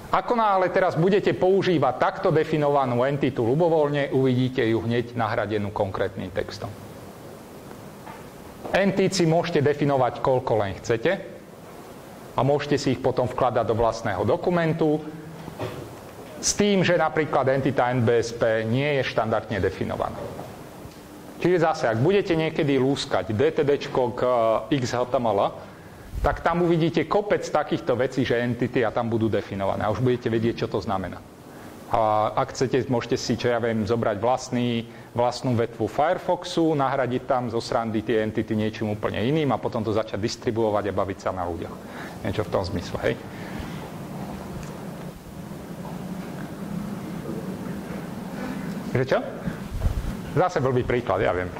Ako náhle teraz budete používať takto definovanú entitu ľubovoľne, uvidíte ju hneď nahradenú konkrétnym textom. Entity si môžete definovať, koľko len chcete a môžete si ich potom vkladať do vlastného dokumentu s tým, že napríklad entita NBSP nie je štandardne definovaná. Čiže zase, ak budete niekedy lúskať DTDčko k XHTML, tak tam uvidíte kopec takýchto vecí, že entity a tam budú definované. A už budete vedieť, čo to znamená. A ak chcete, môžete si, čo ja viem, zobrať vlastnú vetvu Firefoxu, nahradiť tam zo srandy tie entity niečím úplne iným a potom to začať distribuovať a baviť sa na ľuďoch. Niečo v tom zmysle, hej? Že čo? Zase blbý príklad, ja viem.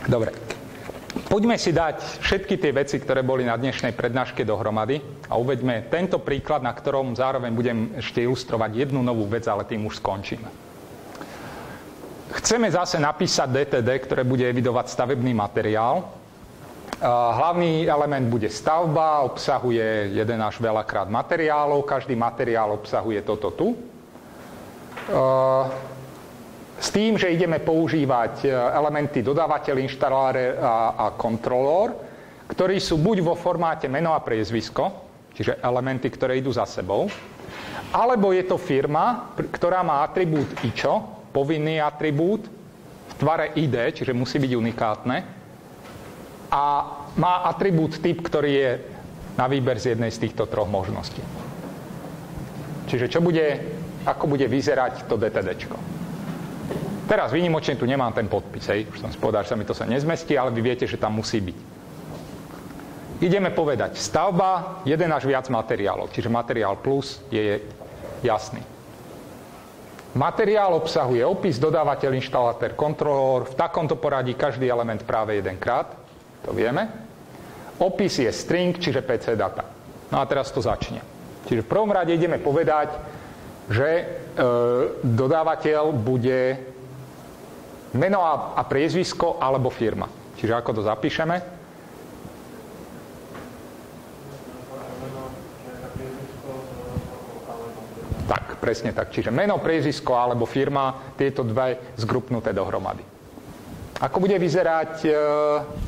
Dobre. Poďme si dať všetky tie veci, ktoré boli na dnešnej prednáške dohromady a uveďme tento príklad, na ktorom zároveň budem ešte ilustrovať jednu novú vec, ale tým už skončíme. Chceme zase napísať DTD, ktoré bude evidovať stavebný materiál. Hlavný element bude stavba, obsahuje jeden až veľakrát materiálov, každý materiál obsahuje toto tu. S tým, že ideme používať elementy dodávateľ, inštalár a kontrolór, ktorí sú buď vo formáte meno a priezvisko, čiže elementy, ktoré idú za sebou, alebo je to firma, ktorá má atribút IČO, povinný atribút v tvare ID, čiže musí byť unikátne, a má atribút typ, ktorý je na výber z jednej z týchto troch možností. Čiže ako bude vyzerať to DTDčko. Teraz výnimočne tu nemám ten podpis, hej. Už som si povedal, že sa mi to nezmestí, ale vy viete, že tam musí byť. Ideme povedať stavba, jeden až viac materiálov, čiže materiál plus je jasný. Materiál obsahuje opis, dodávateľ, inštalatér, kontrolór, v takomto poradí každý element práve jedenkrát, to vieme. Opis je string, čiže PC data. No a teraz to začne. Čiže v prvom rade ideme povedať, že dodávateľ bude meno a priezvisko alebo firma. Čiže ako to zapíšeme? Tak, presne tak. Čiže meno, priezvisko alebo firma, tieto dve zgrupnuté dohromady. Ako bude vyzerať,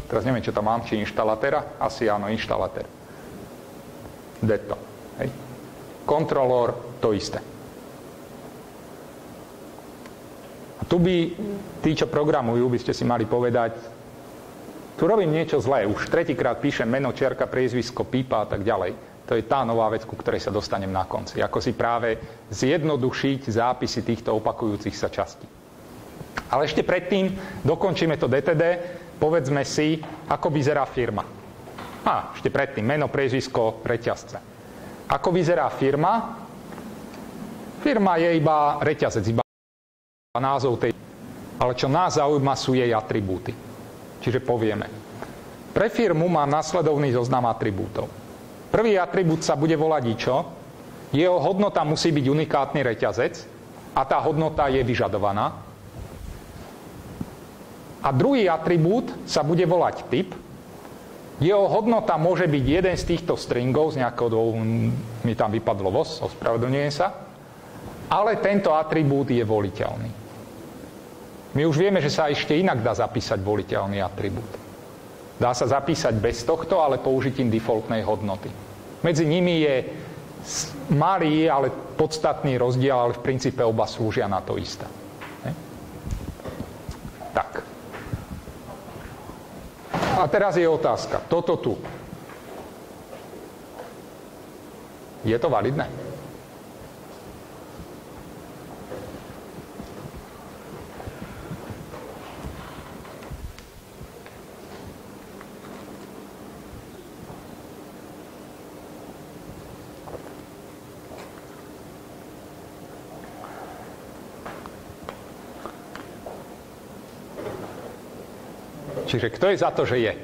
teraz neviem, čo tam mám, či inštalatéra? Asi áno, inštalatér. Detto. Hej. Kontrolór, to isté. Tu by tí, čo programujú, by ste si mali povedať, tu robím niečo zlé, už tretíkrát píšem meno, čiarka, priezvisko, pípa a tak ďalej. To je tá nová vec, ku ktorej sa dostanem na konci. Ako si práve zjednodušiť zápisy týchto opakujúcich sa častí. Ale ešte predtým dokončíme to DTD, povedzme si, ako vyzerá firma. Ešte predtým, meno, priezvisko, reťazce. Ako vyzerá firma? Firma je iba reťazec, iba názov tej, ale čo nás zaujíma, sú jej atribúty. Čiže povieme. Pre firmu mám nasledovný zoznam atribútov. Prvý atribút sa bude volať IČO, jeho hodnota musí byť unikátny reťazec a tá hodnota je vyžadovaná. A druhý atribút sa bude volať typ, jeho hodnota môže byť jeden z týchto stringov, z nejakého dôvodu mi tam vypadlo VOS, ospravedlňujem sa, ale tento atribút je voliteľný. My už vieme, že sa ešte inak dá zapísať voliteľný atribút. Dá sa zapísať bez tohto, ale použitím defaultnej hodnoty. Medzi nimi je malý, ale podstatný rozdiel, ale v princípe oba slúžia na to isté. Tak. A teraz je otázka. Toto tu. Je to validné? Čiže kto je za to, že je?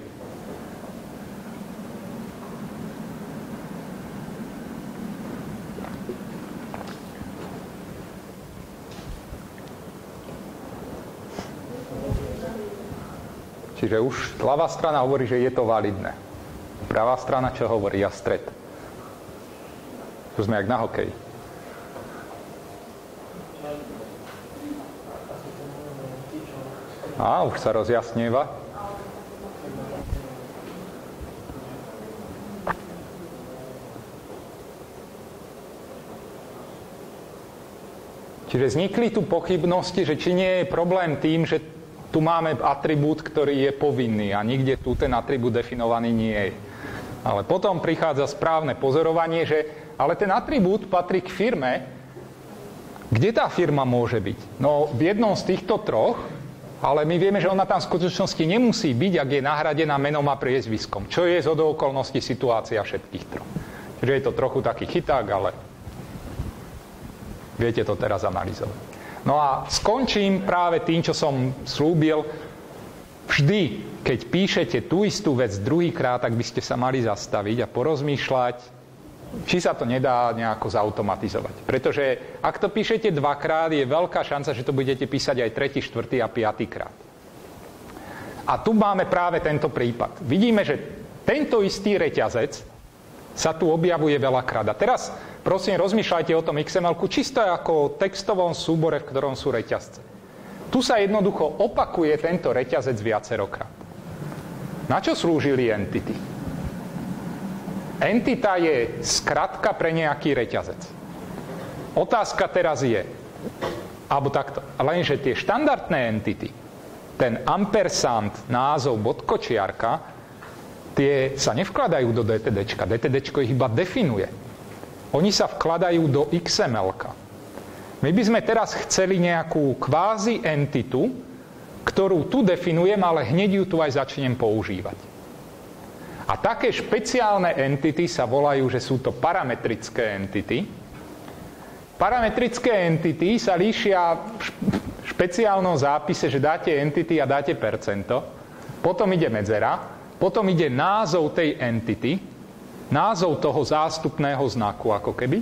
Čiže už ľavá strana hovorí, že je to validné. Pravá strana čo hovorí? A stred. Tu sme jak na hokeji. Už sa rozjasnieva. Čiže vznikli tu pochybnosti, že či nie je problém tým, že tu máme atribút, ktorý je povinný a nikde tu ten atribút definovaný nie je. Ale potom prichádza správne pozorovanie, že ale ten atribút patrí k firme. Kde tá firma môže byť? No v jednom z týchto troch, ale my vieme, že ona tam v skutočnosti nemusí byť, ak je nahradená menom a priezviskom. Čo je zhodou okolností situácia všetkých troch. Čiže je to trochu taký chyták, ale viete to teraz analyzovať. No a skončím práve tým, čo som slúbil. Vždy, keď píšete tú istú vec druhýkrát, tak by ste sa mali zastaviť a porozmýšľať, či sa to nedá nejako zautomatizovať. Pretože ak to píšete dvakrát, je veľká šanca, že to budete písať aj tretí, štvrtý a piatý krát. A tu máme práve tento prípad. Vidíme, že tento istý reťazec sa tu objavuje veľakrát. A teraz, prosím, rozmýšľajte o tom XML-ku čisto ako textovom súbore, v ktorom sú reťazce. Tu sa jednoducho opakuje tento reťazec viacerokrát. Na čo slúžili entity? Entita je skratka pre nejaký reťazec. Otázka teraz je, alebo takto, lenže tie štandardné entity, ten ampersand, názov, bodkočiarka, tie sa nevkladajú do DTDčka. DTDčko ich iba definuje. Oni sa vkladajú do XML-ka. My by sme teraz chceli nejakú kvázi entitu, ktorú tu definujem, ale hneď ju tu aj začnem používať. A také špeciálne entity sa volajú, že sú to parametrické entity. Parametrické entity sa líšia v špeciálnom zápise, že dáte entity a dáte percento, potom ide medzera, potom ide názov tej entity, názov toho zástupného znaku ako keby,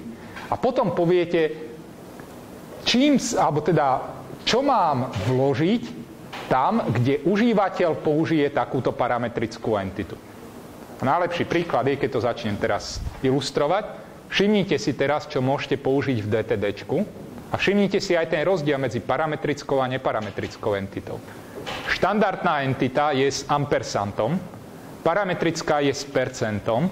a potom poviete, čo mám vložiť tam, kde užívateľ použije takúto parametrickú entitu. A najlepší príklad je, keď to začnem teraz ilustrovať. Všimnite si teraz, čo môžete použiť v DTDčku a všimnite si aj ten rozdiel medzi parametrickou a neparametrickou entitou. Štandardná entita je s ampersandom, parametrická je s percentom.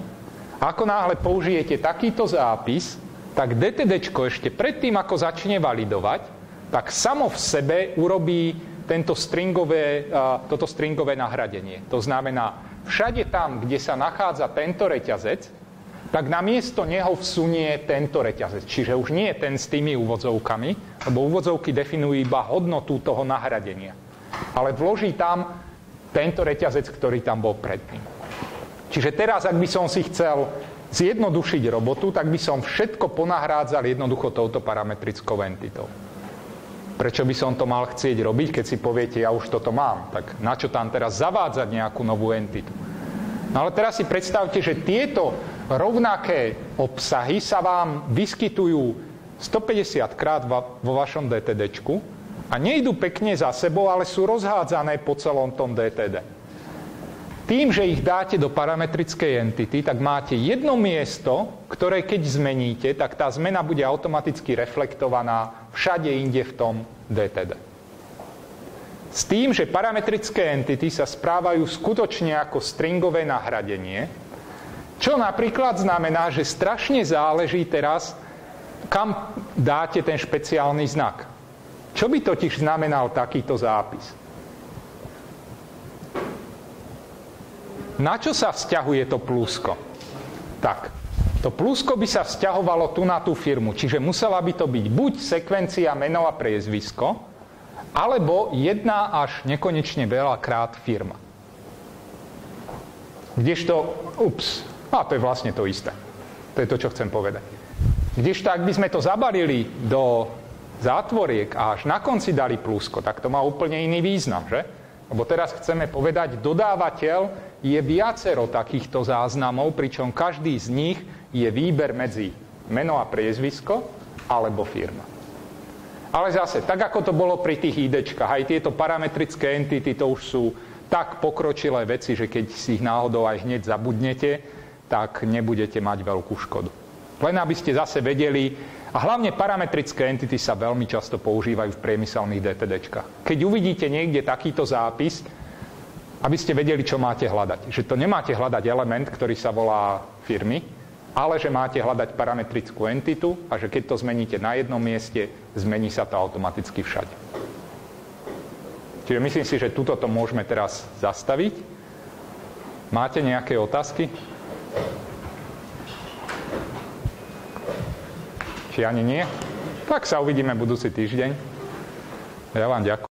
Ako náhle použijete takýto zápis, tak DTDčko ešte predtým, ako začne validovať, tak samo v sebe urobí toto stringové nahradenie. To znamená, všade tam, kde sa nachádza tento reťazec, tak namiesto neho vsunie tento reťazec. Čiže už nie je ten s tými úvodzovkami, lebo úvodzovky definujú iba hodnotu toho nahradenia. Ale vloží tam tento reťazec, ktorý tam bol predtým. Čiže teraz, ak by som si chcel zjednodušiť robotu, tak by som všetko ponahrádzal jednoducho touto parametrickou entitou. Prečo by som to mal chcieť robiť, keď si poviete, ja už toto mám? Tak na čo tam teraz zavádzať nejakú novú entitu? No ale teraz si predstavte, že tieto rovnaké obsahy sa vám vyskytujú 150 krát vo vašom DTDčku a nejdú pekne za sebou, ale sú rozhádzané po celom tom DTD. Tým, že ich dáte do parametrickej entity, tak máte jedno miesto, ktoré keď zmeníte, tak tá zmena bude automaticky reflektovaná všade inde v tom DTD. S tým, že parametrické entity sa správajú skutočne ako stringové nahradenie, čo napríklad znamená, že strašne záleží teraz, kam dáte ten špeciálny znak. Čo by totiž znamenal takýto zápis? Na čo sa vzťahuje to plusko? Tak, to plusko by sa vzťahovalo tu na tú firmu, čiže musela by to byť buď sekvencia meno a priezvisko, alebo jedna až nekonečne veľakrát firma. Kdežto, to je vlastne to isté. To je to, čo chcem povedať. Kdežto, ak by sme to zabalili do zátvoriek a až na konci dali plusko, tak to má úplne iný význam, že? Lebo teraz chceme povedať, dodávateľ je viacero takýchto záznamov, pričom každý z nich je výber medzi meno a priezvisko alebo firma. Ale zase, tak ako to bolo pri tých IDčkách, aj tieto parametrické entity, to už sú tak pokročilé veci, že keď si ich náhodou aj hneď zabudnete, tak nebudete mať veľkú škodu. Len aby ste zase vedeli, a hlavne parametrické entity sa veľmi často používajú v priemyselných DTDčkách. Keď uvidíte niekde takýto zápis, aby ste vedeli, čo máte hľadať. Že to nemáte hľadať element, ktorý sa volá firmy, ale že máte hľadať parametrickú entitu a že keď to zmeníte na jednom mieste, zmení sa to automaticky všade. Čiže myslím si, že tuto to môžeme teraz zastaviť. Máte nejaké otázky? Či ani nie? Tak sa uvidíme budúci týždeň. Ja vám ďakujem.